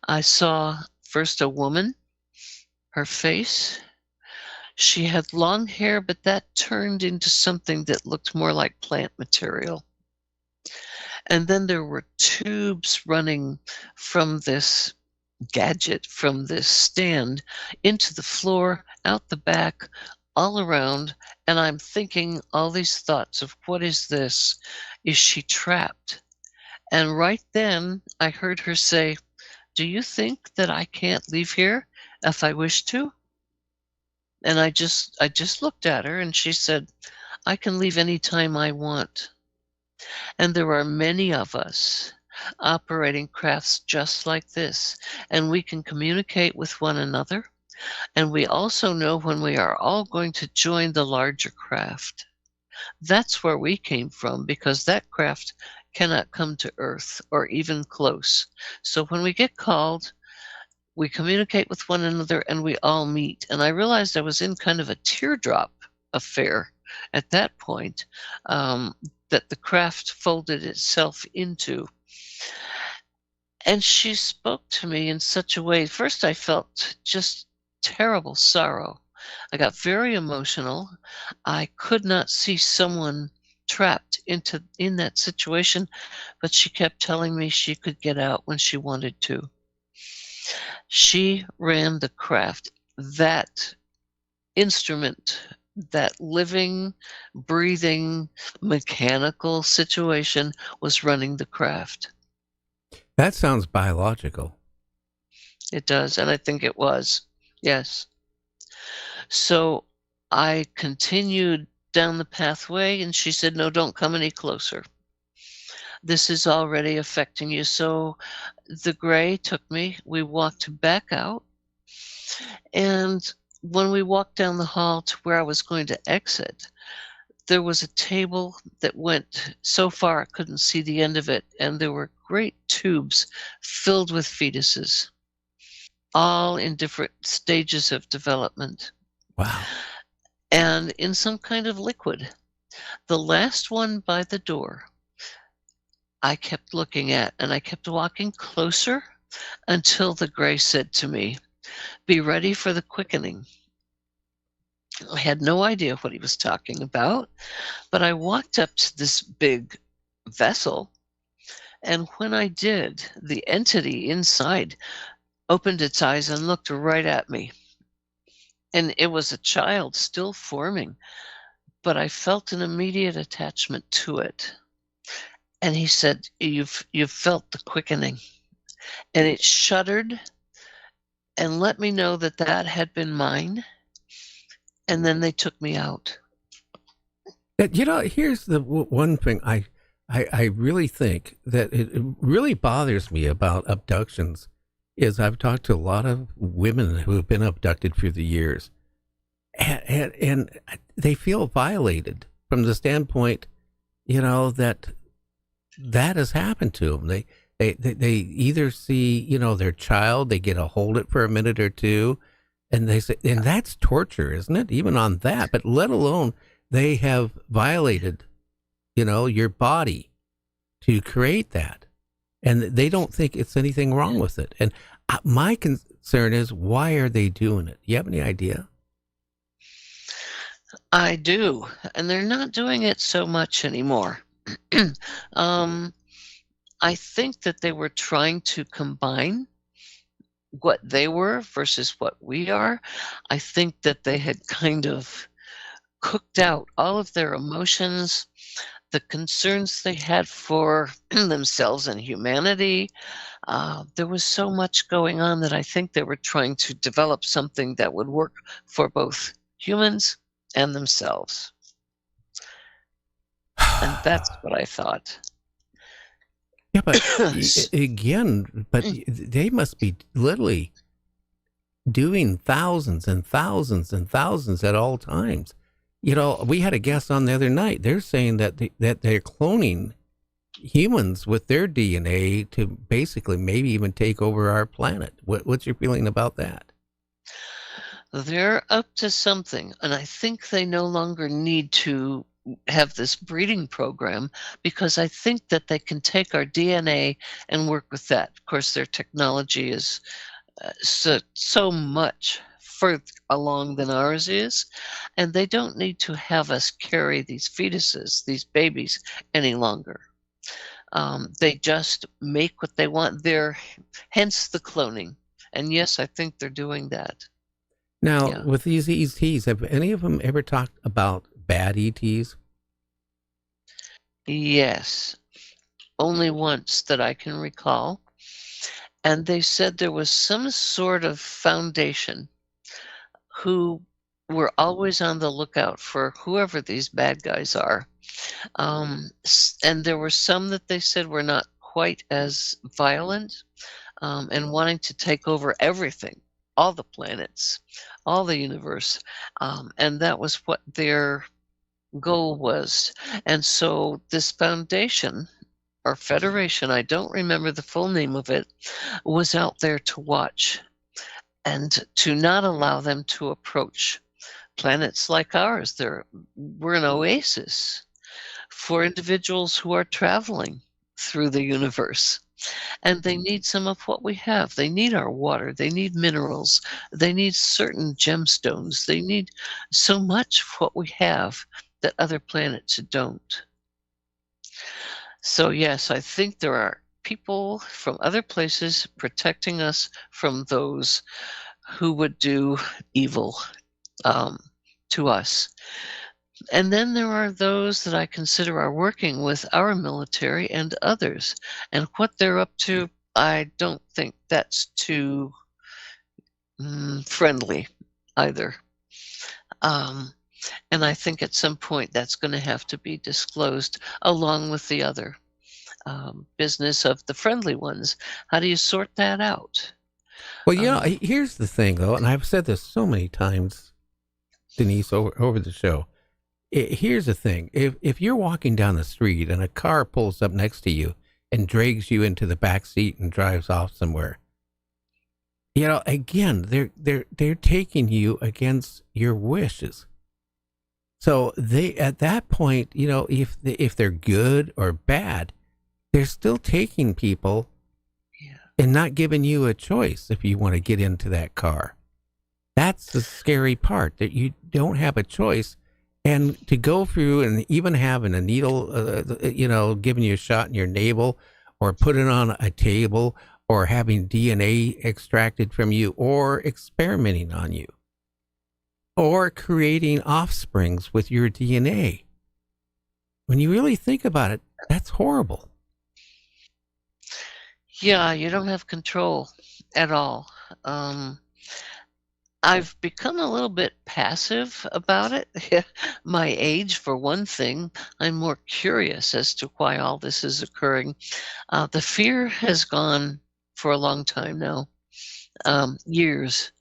I saw first a woman, her face. She had long hair, but that turned into something that looked more like plant material. And then there were tubes running from this gadget, from this stand, into the floor, out the back, all around. And I'm thinking all these thoughts of, what is this? Is she trapped? And right then I heard her say, "Do you think that I can't leave here if I wish to?" And I just looked at her, and she said, "I can leave any time I want." And there are many of us operating crafts just like this, and we can communicate with one another. And we also know when we are all going to join the larger craft. That's where we came from, because that craft cannot come to Earth or even close. So when we get called, we communicate with one another, and we all meet. And I realized I was in kind of a teardrop affair at that point, that the craft folded itself into. And she spoke to me in such a way. First, I felt just terrible sorrow. I got very emotional. I could not see someone trapped in that situation, but she kept telling me she could get out when she wanted to. She ran the craft. That instrument, that living, breathing, mechanical situation was running the craft. That sounds biological. It does, and I think it was. Yes. So I continued down the pathway, and she said, "No, don't come any closer. This is already affecting you." So the gray took me. We walked back out. And when we walked down the hall to where I was going to exit, there was a table that went so far I couldn't see the end of it. And there were great tubes filled with fetuses, all in different stages of development. Wow. And in some kind of liquid. The last one by the door, I kept looking at, and I kept walking closer until the gray said to me, "Be ready for the quickening." I had no idea what he was talking about, but I walked up to this big vessel, and when I did, the entity inside opened its eyes and looked right at me. And it was a child still forming, but I felt an immediate attachment to it. And he said, you've felt the quickening. And it shuddered and let me know that that had been mine. And then they took me out. Here's the one thing I really think that it really bothers me about abductions is I've talked to a lot of women who have been abducted through the years, and they feel violated from the standpoint, that has happened to them. They either see, their child, they get a hold it for a minute or two, and they say, and that's torture, isn't it? Even on that, but let alone they have violated, your body to create that. And they don't think it's anything wrong with it. And my concern is, why are they doing it? Do you have any idea? I do. And they're not doing it so much anymore. I think that they were trying to combine what they were versus what we are. I think that they had kind of cooked out all of their emotions, the concerns they had for themselves and humanity. There was so much going on that I think they were trying to develop something that would work for both humans and themselves. And that's what I thought. Yeah, but again, they must be literally doing thousands and thousands and thousands at all times. We had a guest on the other night. They're saying that they're cloning humans with their DNA to basically maybe even take over our planet. What's your feeling about that? They're up to something, and I think they no longer need to have this breeding program because I think that they can take our DNA and work with that. Of course, their technology is so much further along than ours is, and they don't need to have us carry these fetuses, these babies, any longer. They just make what they want. Hence the cloning. And yes, I think they're doing that. Now, with these ETs, have any of them ever talked about bad ETs? Yes, only once that I can recall. And they said there was some sort of foundation who were always on the lookout for whoever these bad guys are. And there were some that they said were not quite as violent and wanting to take over everything, all the planets, all the universe. And that was what their goal was. And so this foundation or federation, I don't remember the full name of it, was out there to watch and to not allow them to approach planets like ours. We're an oasis for individuals who are traveling through the universe. And they need some of what we have. They need our water. They need minerals. They need certain gemstones. They need so much of what we have that other planets don't. So yes, I think there are people from other places protecting us from those who would do evil to us. And then there are those that I consider are working with our military and others. And what they're up to, I don't think that's too friendly either. And I think at some point that's going to have to be disclosed along with the other business of the friendly ones. How do you sort that out? Well, here's the thing, though, and I've said this so many times, Denise, over the show. Here's the thing. If you're walking down the street and a car pulls up next to you and drags you into the back seat and drives off somewhere, again, they're taking you against your wishes. So they, at that point, if they're good or bad, they're still taking people and not giving you a choice if you want to get into that car. That's the scary part, that you don't have a choice. And to go through and even having a needle, giving you a shot in your navel, or put it on a table, or having DNA extracted from you, or experimenting on you, or creating offsprings with your DNA. When you really think about it, that's horrible. Yeah, you don't have control at all. I've become a little bit passive about it. My age, for one thing, I'm more curious as to why all this is occurring. The fear has gone for a long time now, years.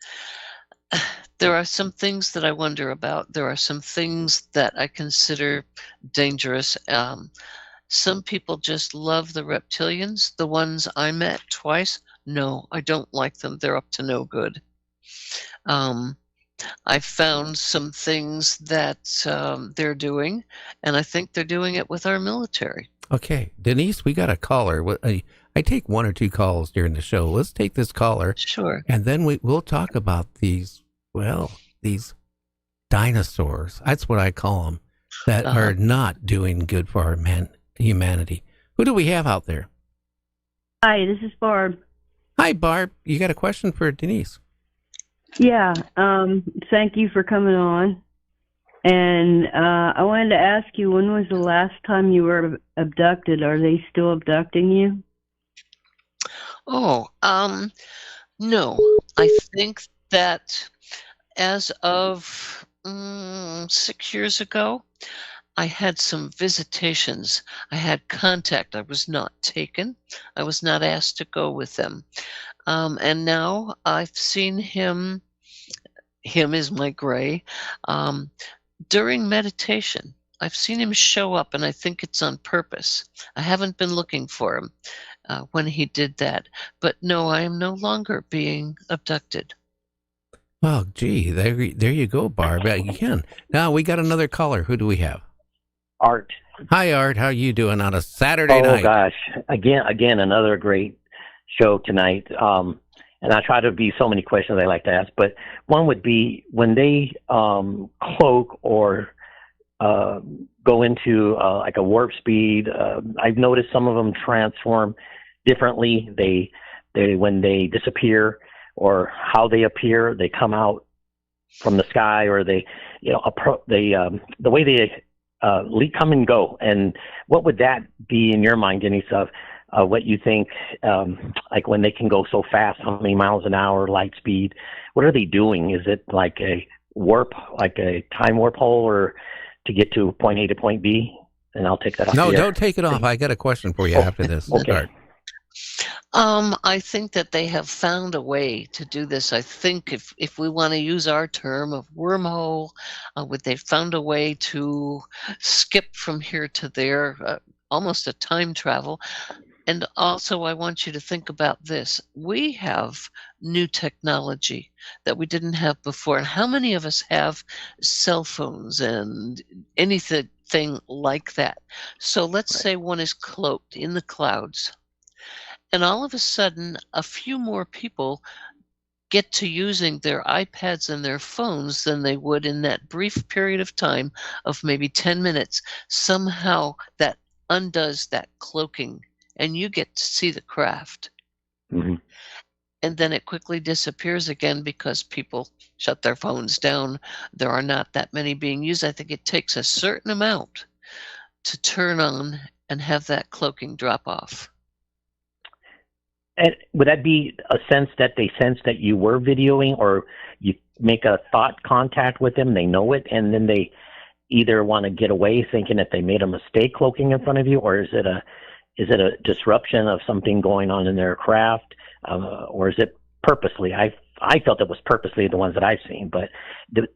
There are some things that I wonder about. There are some things that I consider dangerous. Some people just love the reptilians. The ones I met twice, no, I don't like them. They're up to no good. I found some things that they're doing, and I think they're doing it with our military. Okay, Denise, we got a caller. I take one or two calls during the show. Let's take this caller. Sure. And then we'll talk about these dinosaurs. That's what I call them, that are not doing good for our humanity. Who do we have out there? Hi, this is Barb. Hi, Barb. You got a question for Denise? Yeah, thank you for coming on. And I wanted to ask you, when was the last time you were abducted? Are they still abducting you? Oh, no. I think that as of 6 years ago, I had some visitations. I had contact. I was not taken. I was not asked to go with them. And now I've seen him is my gray, during meditation. I've seen him show up, and I think it's on purpose. I haven't been looking for him when he did that. But no, I am no longer being abducted. Well, gee, there you go, Barb. Again, now we got another caller. Who do we have? Art. Hi, Art. How you doing on a Saturday night? Oh, gosh. Again, another great show tonight. And I try to be so many questions I like to ask, but one would be when they cloak or go into like a warp speed. I've noticed some of them transform differently. They when they disappear or how they appear, they come out from the sky, or they the way they come and go. And what would that be in your mind, Denise, of what you think, like when they can go so fast, how many miles an hour, light speed? What are they doing? Is it like a warp, like a time warp hole, or to get to point A to point B? And I'll take that off. No, don't take it off. I got a question for you after this. Okay. Art. I think that they have found a way to do this. I think if we want to use our term of wormhole, they found a way to skip from here to there, almost a time travel. And also, I want you to think about this. We have new technology that we didn't have before. And how many of us have cell phones and anything like that? So let's say one is cloaked in the clouds. And all of a sudden, a few more people get to using their iPads and their phones than they would in that brief period of time of maybe 10 minutes. Somehow that undoes that cloaking, and you get to see the craft. Mm-hmm. And then it quickly disappears again because people shut their phones down. There are not that many being used. I think it takes a certain amount to turn on and have that cloaking drop off. And would that be a sense that they sense that you were videoing, or you make a thought contact with them, they know it, and then they either want to get away thinking that they made a mistake cloaking in front of you, or is it a disruption of something going on in their craft, or is it purposely? I felt it was purposely, the ones that I've seen, but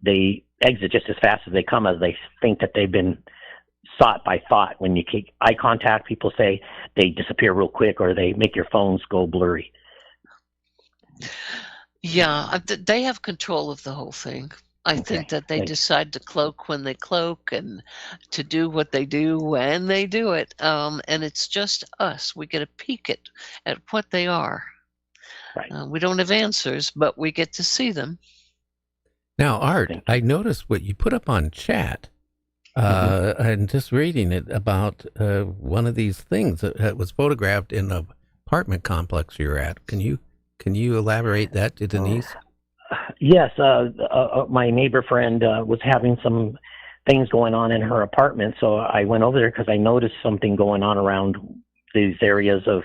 they exit just as fast as they come, as they think that they've been sought by thought. When you keep eye contact, people say they disappear real quick, or they make your phones go blurry. Yeah, they have control of the whole thing. I think that they decide to cloak when they cloak and to do what they do when they do it. And it's just us. We get a peek at what they are. Right. We don't have answers, but we get to see them. Now, Art, I noticed what you put up on chat. And just reading it about one of these things that was photographed in the apartment complex you're at. Can you elaborate that to Denise? Yes, my neighbor friend was having some things going on in her apartment, so I went over there because I noticed something going on around these areas of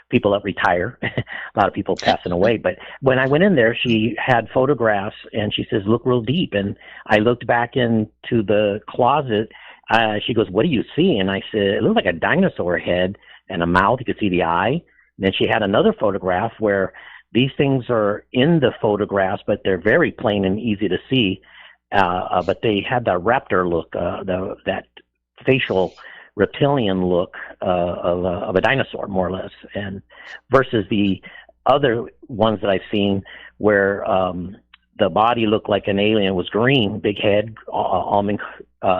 people that retire, a lot of people passing away. But when I went in there, she had photographs, and she says, "Look real deep." And I looked back into the closet. She goes, "What do you see?" And I said, "It looks like a dinosaur head and a mouth. You could see the eye." And then she had another photograph where these things are in the photographs, but they're very plain and easy to see. But they had the raptor look, that facial reptilian look of a dinosaur, more or less, and versus the other ones that I've seen where the body looked like an alien. It was green, big head, almond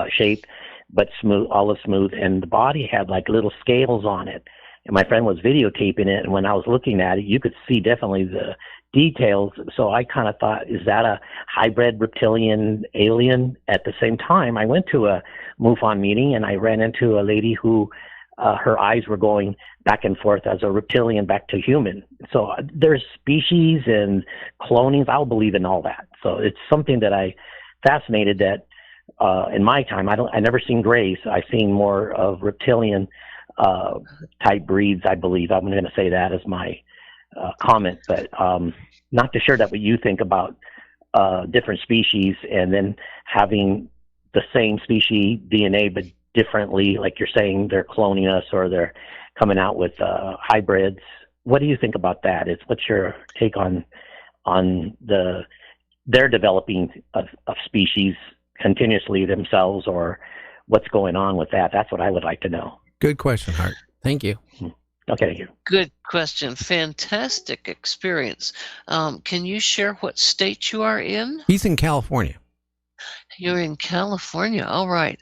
shape, but smooth, olive smooth, and the body had like little scales on it. And my friend was videotaping it, and when I was looking at it, you could see definitely the details. So I kind of thought, is that a hybrid reptilian alien? At the same time, I went to a MUFON meeting, and I ran into a lady who her eyes were going back and forth as a reptilian back to human. So there's species and clonings. I'll believe in all that. So it's something that I fascinated that in my time, I never seen grays. I've seen more of reptilian type breeds, I believe. I'm going to say that as my comment, but not to share that what you think about different species and then having the same species DNA but differently, like you're saying they're cloning us or they're coming out with hybrids. What do you think about that? What's your take on their developing of species continuously themselves, or what's going on with that? That's what I would like to know. Good question, Hart. Thank you. Okay, thank you. Good question. Fantastic experience. Can you share what state you are in? He's in California. You're in California. All right.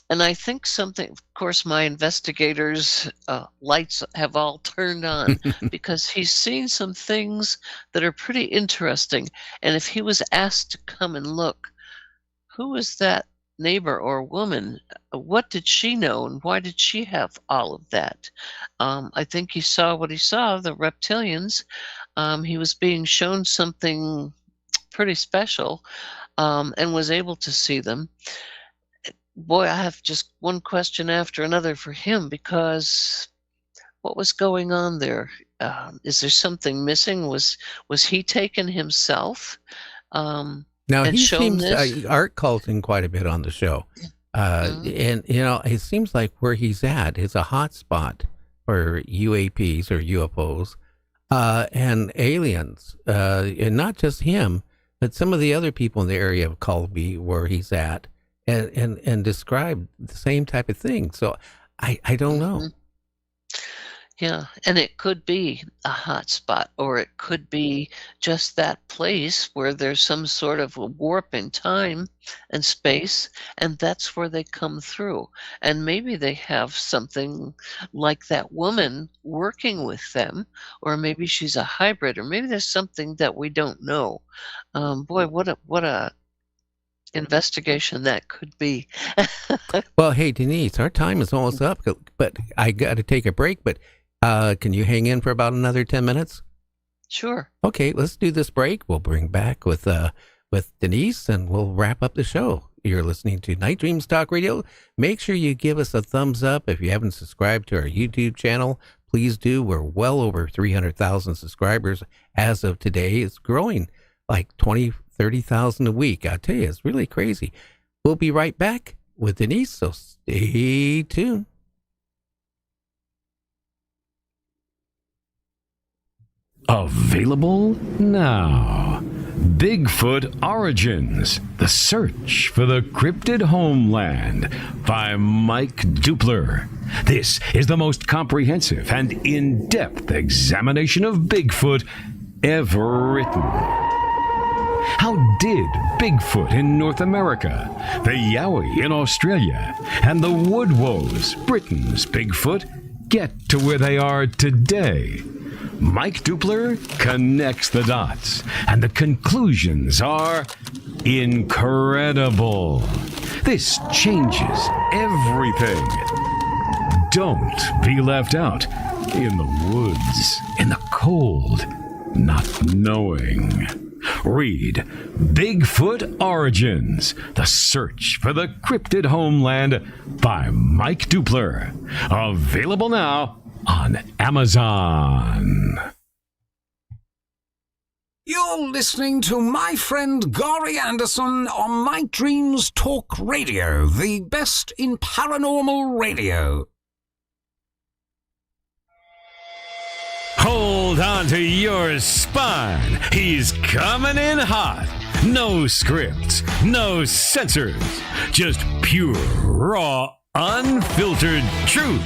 And I think something, of course, my investigators' lights have all turned on because he's seen some things that are pretty interesting. And if he was asked to come and look, who was that neighbor or woman? What did she know, and why did she have all of that? I think he saw what he saw, the reptilians. He was being shown something pretty special and was able to see them. Boy, I have just one question after another for him, because what was going on there? Is there something missing? Was he taken himself? Now, he seems, Art calls in quite a bit on the show. And, it seems like where he's at is a hot spot for UAPs or UFOs and aliens. And not just him, but some of the other people in the area have called me where he's at and described the same type of thing. So I don't know. Yeah, and it could be a hot spot, or it could be just that place where there's some sort of a warp in time and space, and that's where they come through. And maybe they have something like that woman working with them, or maybe she's a hybrid, or maybe there's something that we don't know. Boy, what a investigation that could be. Well, hey, Denise, our time is almost up, but I got to take a break, but can you hang in for about another 10 minutes? Sure. Okay, let's do this break. We'll bring back with Denise, and we'll wrap up the show. You're listening to Night Dreams Talk Radio. Make sure you give us a thumbs up. If you haven't subscribed to our YouTube channel, please do. We're well over 300,000 subscribers as of today. It's growing like 30,000 a week. I tell you, it's really crazy. We'll be right back with Denise, so stay tuned. Available now. Bigfoot Origins, the search for the cryptid homeland by Mike Dupler. This is the most comprehensive and in-depth examination of Bigfoot ever written. How did Bigfoot in North America, the Yowie in Australia, and the Woodwoes, Britain's Bigfoot, get to where they are today? Mike Dupler connects the dots, and the conclusions are incredible. This changes everything. Don't be left out in the woods, in the cold, not knowing. Read Bigfoot Origins, The Search for the Cryptid Homeland by Mike Dupler. Available now on Amazon. You're listening to my friend Gary Anderson on Night Dreams Talk Radio, the best in paranormal radio. Hold on to your spine. He's coming in hot. No scripts, no censors, just pure, raw, unfiltered truth.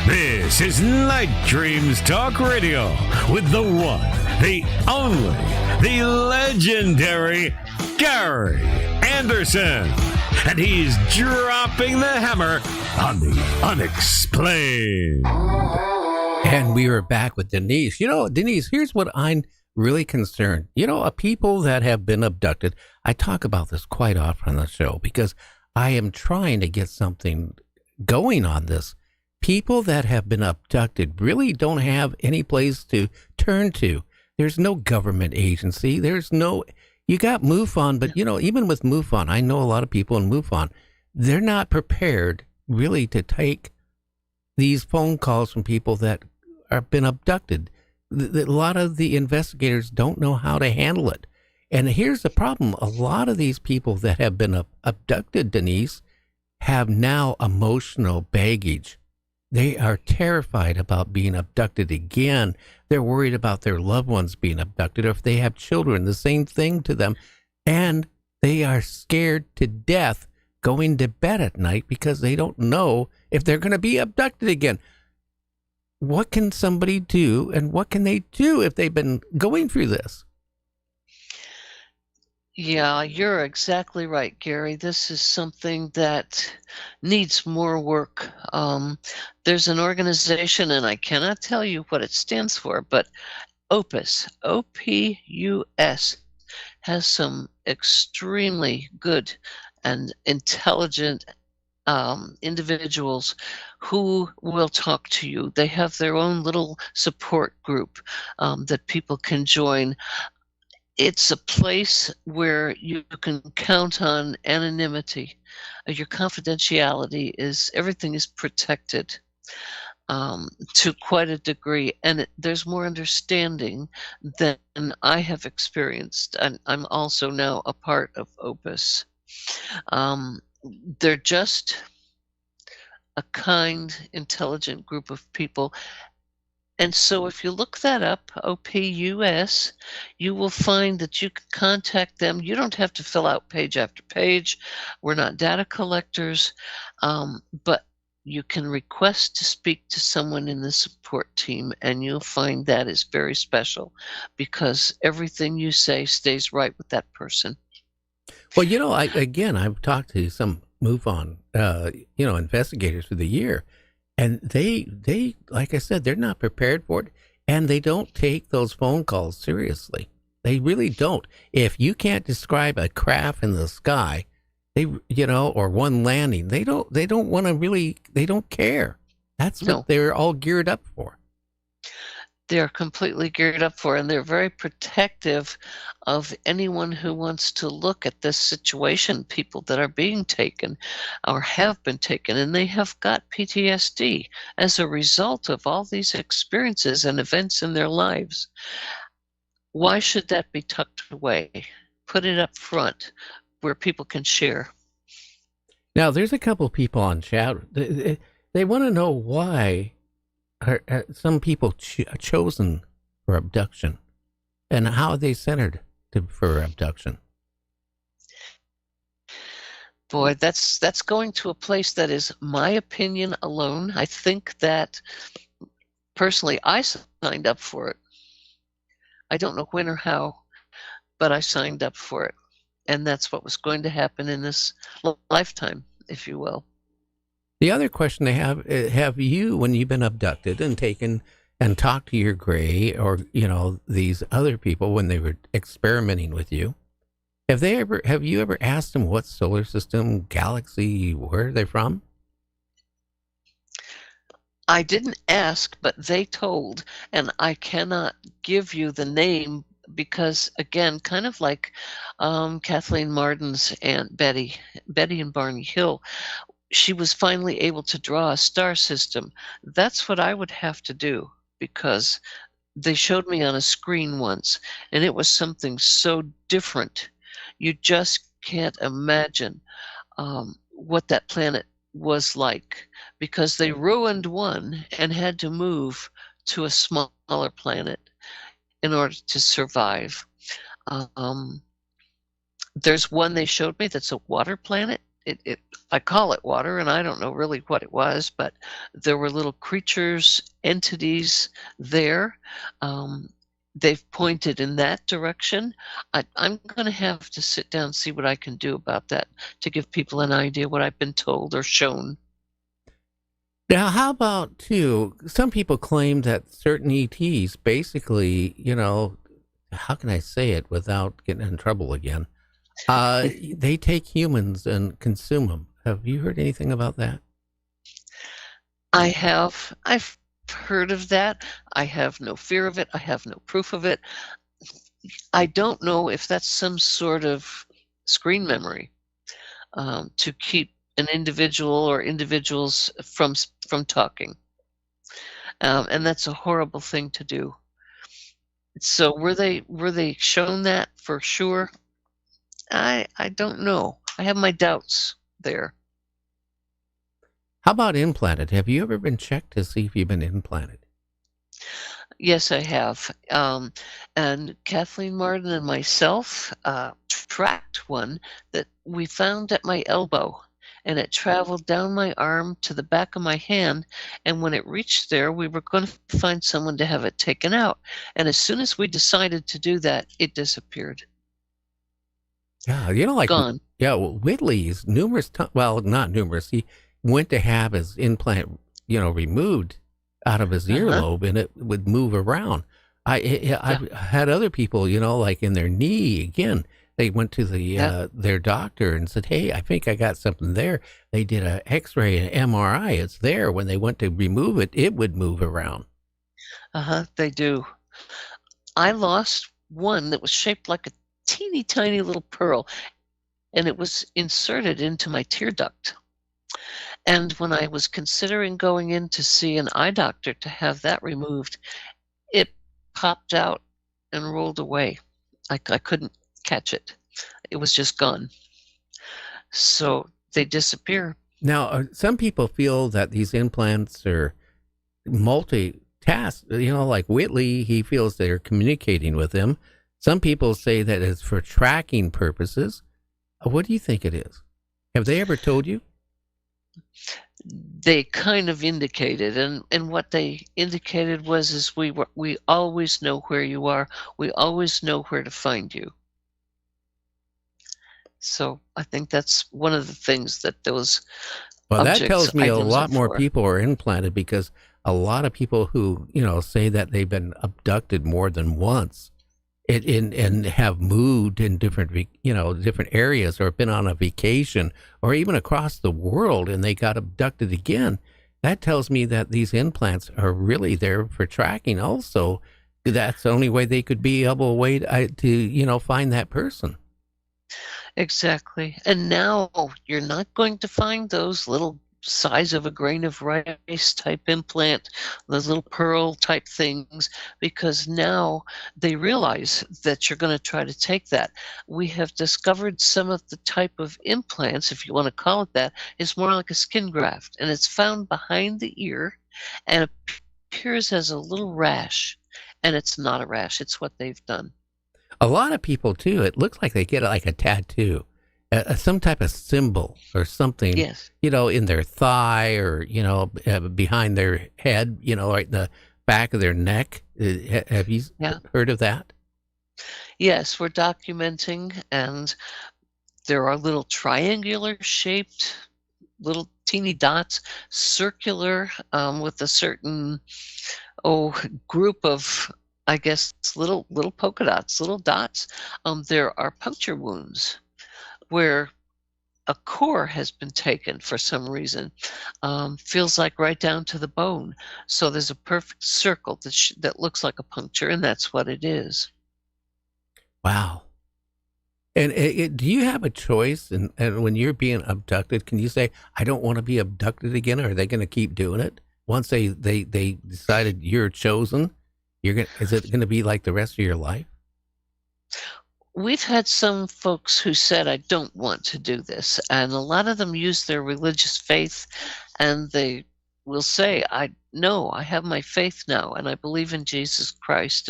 This is Night Dreams Talk Radio with the one, the only, the legendary Gary Anderson. And he's dropping the hammer on the unexplained. And we are back with Denise. You know, Denise, here's what I'm really concerned. You know, people that have been abducted, I talk about this quite often on the show because I am trying to get something going on this. People that have been abducted really don't have any place to turn to. There's no government agency. There's no, you got MUFON, but, you know, even with MUFON, I know a lot of people in MUFON, they're not prepared really to take these phone calls from people that have been abducted. A lot of the investigators don't know how to handle it. And here's the problem. A lot of these people that have been abducted, Denise, have now emotional baggage. They are terrified about being abducted again. They're worried about their loved ones being abducted, or if they have children, the same thing to them. And they are scared to death going to bed at night because they don't know if they're going to be abducted again. What can somebody do, and what can they do if they've been going through this? Yeah, you're exactly right, Gary. This is something that needs more work. There's an organization, and I cannot tell you what it stands for, but OPUS, OPUS, has some extremely good and intelligent individuals who will talk to you. They have their own little support group that people can join. It's a place where you can count on anonymity. Your confidentiality is, everything is protected to quite a degree, and there's more understanding than I have experienced. And I'm also now a part of OPUS. They're just a kind, intelligent group of people. And so if you look that up, OPUS, you will find that you can contact them. You don't have to fill out page after page. We're not data collectors, but you can request to speak to someone in the support team, and you'll find that is very special because everything you say stays right with that person. Well, you know, I've talked to some MUFON, investigators through the year, and they, like I said, they're not prepared for it, and they don't take those phone calls seriously. They really don't. If you can't describe a craft in the sky, or one landing, they don't want to really, they don't care. That's what they're all geared up for. They're completely geared up for, and they're very protective of anyone who wants to look at this situation, people that are being taken or have been taken, and they have got PTSD as a result of all these experiences and events in their lives. Why should that be tucked away? Put it up front where people can share. Now, there's a couple people on chat. They want to know why are some people chosen for abduction, and how are they centered for abduction? Boy, that's going to a place that is my opinion alone. I think that personally I signed up for it. I don't know when or how, but I signed up for it. And that's what was going to happen in this lifetime, if you will. The other question they have you, when you've been abducted and taken and talked to your gray or, these other people when they were experimenting with you, have you ever asked them what solar system, galaxy, where they're from? I didn't ask, but they told, and I cannot give you the name because, again, kind of like Kathleen Marden's Aunt Betty and Barney Hill, she was finally able to draw a star system. That's what I would have to do, because they showed me on a screen once, and it was something so different. You just can't imagine what that planet was like, because they ruined one and had to move to a smaller planet in order to survive. There's one they showed me that's a water planet. I call it water, and I don't know really what it was, but there were little creatures, entities there. They've pointed in that direction. I'm going to have to sit down and see what I can do about that to give people an idea what I've been told or shown. Now, how about, too, some people claim that certain ETs basically, how can I say it without getting in trouble again? They take humans and consume them. Have you heard anything about that? I have. I've heard of that. I have no fear of it. I have no proof of it. I don't know if that's some sort of screen memory to keep an individual or individuals from talking. And that's a horrible thing to do. So were they shown that for sure? I don't know. I have my doubts there. How about implanted? Have you ever been checked to see if you've been implanted? Yes, I have. And Kathleen Marden and myself tracked one that we found at my elbow, and it traveled down my arm to the back of my hand. And when it reached there, we were going to find someone to have it taken out. And as soon as we decided to do that, it disappeared. Yeah, Gone. Yeah, well, Whitley's numerous times, well, not numerous, he went to have his implant, removed out of his earlobe, and it would move around. I've had other people, like in their knee, again, they went to their doctor and said, hey, I think I got something there. They did an x-ray and MRI. It's there. When they went to remove it, it would move around. They do. I lost one that was shaped like a teeny tiny little pearl, and it was inserted into my tear duct. And when I was considering going in to see an eye doctor to have that removed, it popped out and rolled away. I couldn't catch it. It was just gone. So they disappear. Now, some people feel that these implants are multitask. Like Whitley, he feels they're communicating with him. Some people say that it's for tracking purposes. What do you think it is? Have they ever told you? They kind of indicated, and what they indicated was we always know where you are. We always know where to find you. So I think that's one of the things that those that tells me a items lot are more for. people are implanted, because a lot of people who say that they've been abducted more than once and have moved in different different areas, or been on a vacation, or even across the world, and they got abducted again. That tells me that these implants are really there for tracking also. That's the only way they could be able to find that person. Exactly. And now you're not going to find those little size of a grain of rice type implant, those little pearl type things, because now they realize that you're going to try to take that. We have discovered some of the type of implants, if you want to call it that, is more like a skin graft, and it's found behind the ear and appears as a little rash, and it's not a rash. It's what they've done. A lot of people too, it looks like they get like a tattoo, some type of symbol or something, Yes. In their thigh, or, behind their head, right in the back of their neck. Have you heard of that? Yes, we're documenting, and there are little triangular shaped little teeny dots, circular, with a certain group of, I guess, little polka dots, little dots. There are puncture wounds where a core has been taken for some reason. Feels like right down to the bone. So there's a perfect circle that looks like a puncture, and that's what it is. Wow. And do you have a choice? And when you're being abducted, can you say, I don't want to be abducted again? Or are they going to keep doing it? Once they decided you're chosen, is it going to be like the rest of your life? We've had some folks who said, I don't want to do this. And a lot of them use their religious faith, and they will say, I have my faith now, and I believe in Jesus Christ,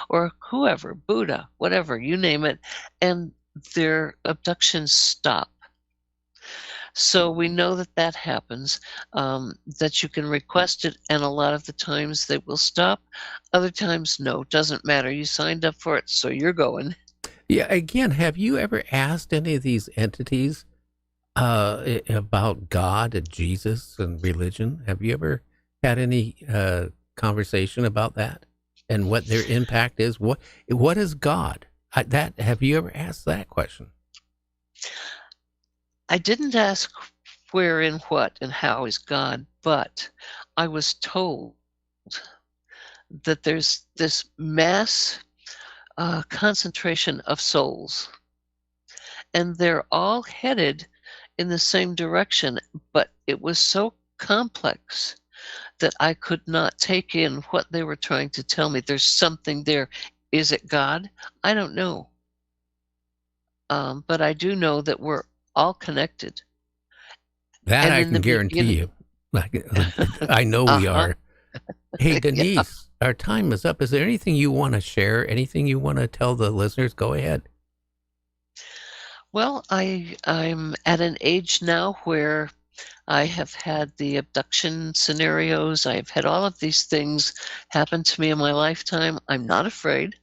or whoever, Buddha, whatever, you name it, and their abductions stop. So we know that happens, that you can request it, and a lot of the times they will stop. Other times, no, doesn't matter. You signed up for it, so you're going. Yeah. Again, have you ever asked any of these entities about God and Jesus and religion? Have you ever had any conversation about that and what their impact is? What is God? Have you ever asked that question? I didn't ask where and what and how is God, but I was told that there's this mass concentration of souls, and they're all headed in the same direction, but it was so complex that I could not take in what they were trying to tell me. There's something there. Is it God? I don't know. But I do know that we're all connected. That And I in can the guarantee you. I know we are. Hey, Denise, our time is up. Is there anything you want to share? Anything you want to tell the listeners? Go ahead. Well, I'm at an age now where I have had the abduction scenarios. I've had all of these things happen to me in my lifetime. I'm not afraid.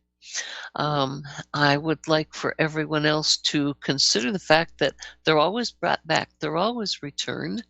I would like for everyone else to consider the fact that they're always brought back. They're always returned.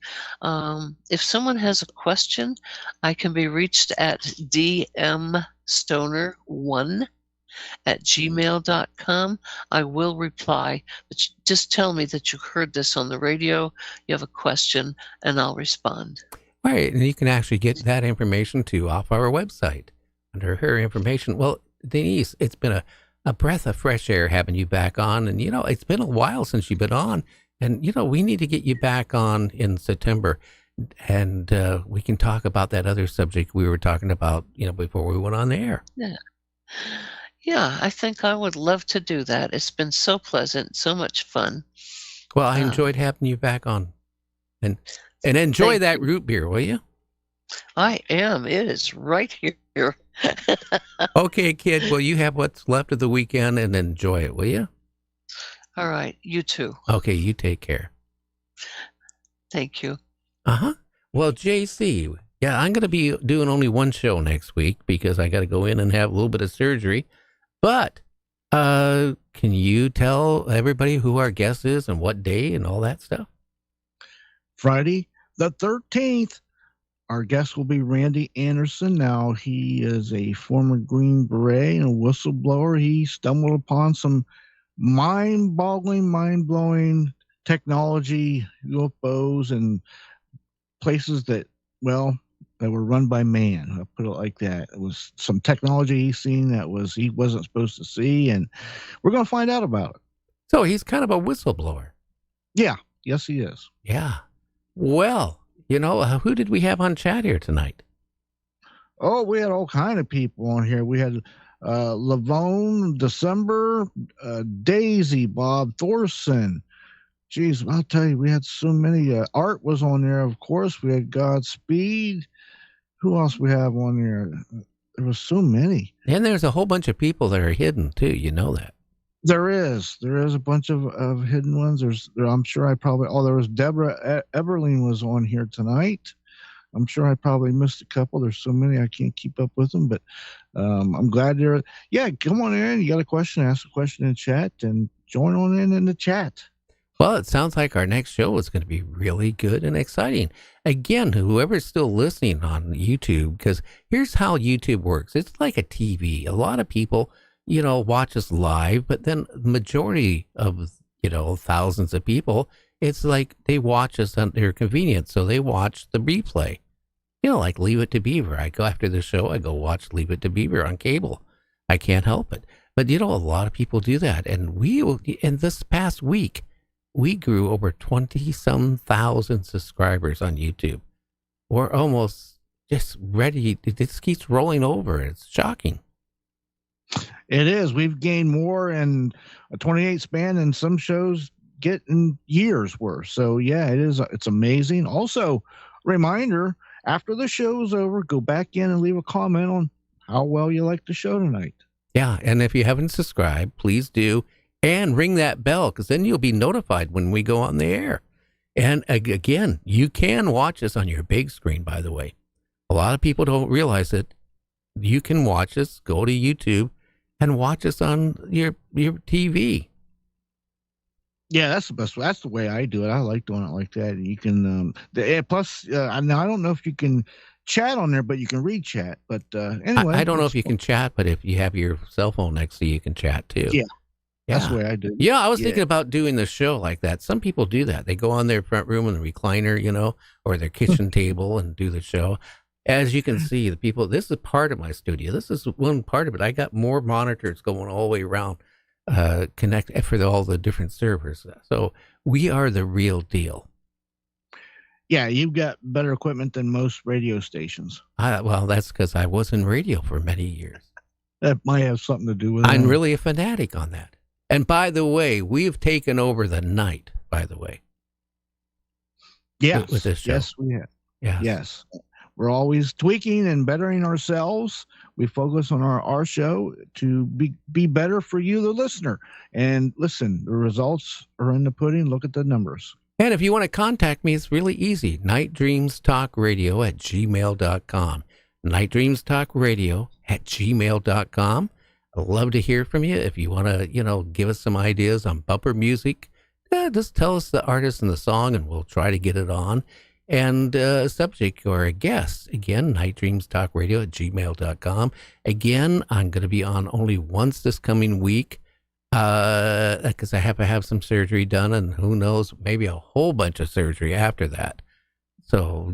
If someone has a question, I can be reached at dmstoner1@gmail.com. I will reply, but just tell me that you heard this on the radio, you have a question, and I'll respond. Right, and you can actually get that information too off our website under her information. Well, Denise, it's been a breath of fresh air having you back on, and it's been a while since you've been on, and we need to get you back on in September, and we can talk about that other subject we were talking about, before we went on the air. Yeah, I think I would love to do that. It's been so pleasant, so much fun. Well, I enjoyed having you back on, and enjoy that root beer, will you? I am. It is right here. Okay, kid. Well, you have what's left of the weekend and enjoy it, will you? All right. You too. Okay, you take care. Thank you. Well, JC, yeah, I'm going to be doing only one show next week because I got to go in and have a little bit of surgery. But can you tell everybody who our guest is and what day and all that stuff? Friday the 13th. Our guest will be Randy Anderson. Now, he is a former Green Beret and a whistleblower. He stumbled upon some mind-blowing technology, UFOs, and places that were run by man. I'll put it like that. It was some technology he's seen that he wasn't supposed to see, and we're going to find out about it. So he's kind of a whistleblower. Yeah. Yes, he is. Yeah. Well, who did we have on chat here tonight? Oh, we had all kind of people on here. We had Lavone, December, Daisy, Bob Thorson. Geez, I'll tell you, we had so many. Art was on there, of course. We had Godspeed. Who else we have on there? There was so many. And there's a whole bunch of people that are hidden too. You know that. There is a bunch of hidden ones. I'm sure there was Deborah Eberling was on here tonight. I'm sure I probably missed a couple. There's so many I can't keep up with them, but I'm glad they're. Yeah, come on in. You got a question? Ask a question in chat and join on in the chat. Well, it sounds like our next show is going to be really good and exciting. Again, whoever's still listening on YouTube, because here's how YouTube works. It's like a TV. A lot of people, watch us live, but then majority of, thousands of people, it's like they watch us on their convenience. So they watch the replay. Like Leave It to Beaver. I go after the show, I go watch Leave It to Beaver on cable. I can't help it. But, a lot of people do that. And in this past week, we grew over 20-some thousand subscribers on YouTube. We're almost just ready. It just keeps rolling over. It's shocking. It is. We've gained more in a 28 span than some shows get in years worth. So, yeah, it is. It's amazing. Also, reminder, after the show's over, go back in and leave a comment on how well you like the show tonight. Yeah, and if you haven't subscribed, please do. And ring that bell, because then you'll be notified when we go on the air. And again, you can watch us on your big screen, by the way. A lot of people don't realize that you can watch us, go to YouTube, and watch us on your TV. Yeah, that's the best. That's the way I do it. I like doing it like that. And you can, plus, now I don't know if you can chat on there, but you can read chat. But anyway. I don't know if you can chat, but if you have your cell phone next to you, you can chat too. Yeah. That's the way I do. Yeah, I was thinking about doing the show like that. Some people do that. They go on their front room in the recliner, or their kitchen table and do the show. As you can see, the people, this is part of my studio. This is one part of it. I got more monitors going all the way around, connect for all the different servers. So we are the real deal. Yeah, you've got better equipment than most radio stations. Well, that's because I was in radio for many years. That might have something to do with it. I'm really a fanatic on that. And by the way, we've taken over the night, by the way. Yes. With this show. Yes, we have. Yeah. Yes. We're always tweaking and bettering ourselves. We focus on our show to be better for you, the listener. And listen, the results are in the pudding. Look at the numbers. And if you want to contact me, it's really easy. nightdreamstalkradio@gmail.com. nightdreamstalkradio@gmail.com. I'd love to hear from you. If you want to, give us some ideas on bumper music, just tell us the artist and the song, and we'll try to get it on. And a subject or a guest, again, nightdreamstalkradio@gmail.com. Again, I'm going to be on only once this coming week because I have to have some surgery done, and who knows, maybe a whole bunch of surgery after that. So,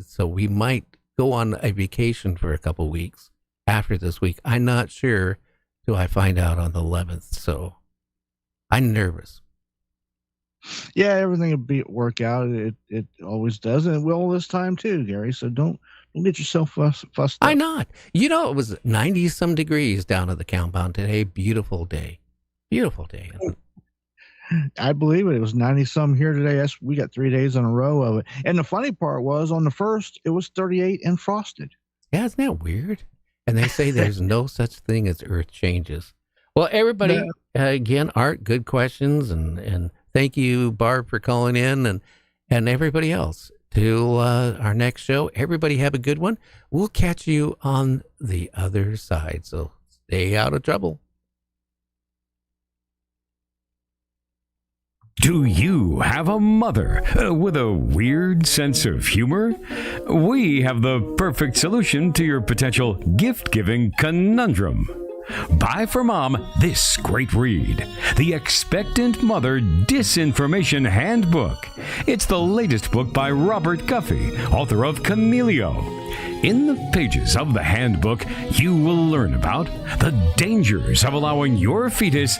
so we might go on a vacation for a couple weeks after this week. I'm not sure till I find out on the 11th, so I'm nervous. Yeah, everything will work out. It always does, and it will this time too, Gary. So don't get yourself fussed up. I'm not. It was 90-some degrees down at the compound today. Beautiful day. Beautiful day. I believe it. It was 90-some here today. We got 3 days in a row of it. And the funny part was, on the first, it was 38 and frosted. Yeah, isn't that weird? And they say there's no such thing as earth changes. Well, everybody, again, Art, good questions. And thank you, Barb, for calling in, and everybody else. Till our next show, everybody have a good one. We'll catch you on the other side. So stay out of trouble. Do you have a mother with a weird sense of humor? We have the perfect solution to your potential gift-giving conundrum. Buy for Mom this great read, The Expectant Mother Disinformation Handbook. It's the latest book by Robert Guffey, author of Chameleon. In the pages of the handbook, you will learn about the dangers of allowing your fetus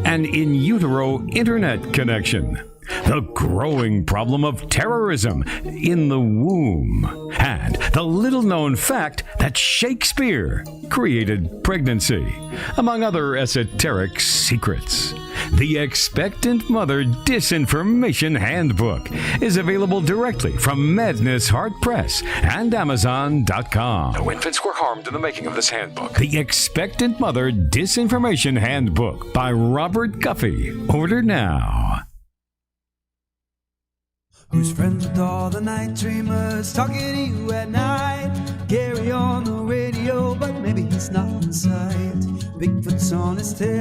an in utero internet connection, the growing problem of terrorism in the womb, and the little-known fact that Shakespeare created pregnancy, among other esoteric secrets. The Expectant Mother Disinformation Handbook is available directly from Madness Heart Press and Amazon.com. No infants were harmed in the making of this handbook. The Expectant Mother Disinformation Handbook by Robert Guffey. Order now. who's friends with all the night dreamers, talking to you at night. Gary on the radio, but maybe he's not in sight. Bigfoot's on his tail.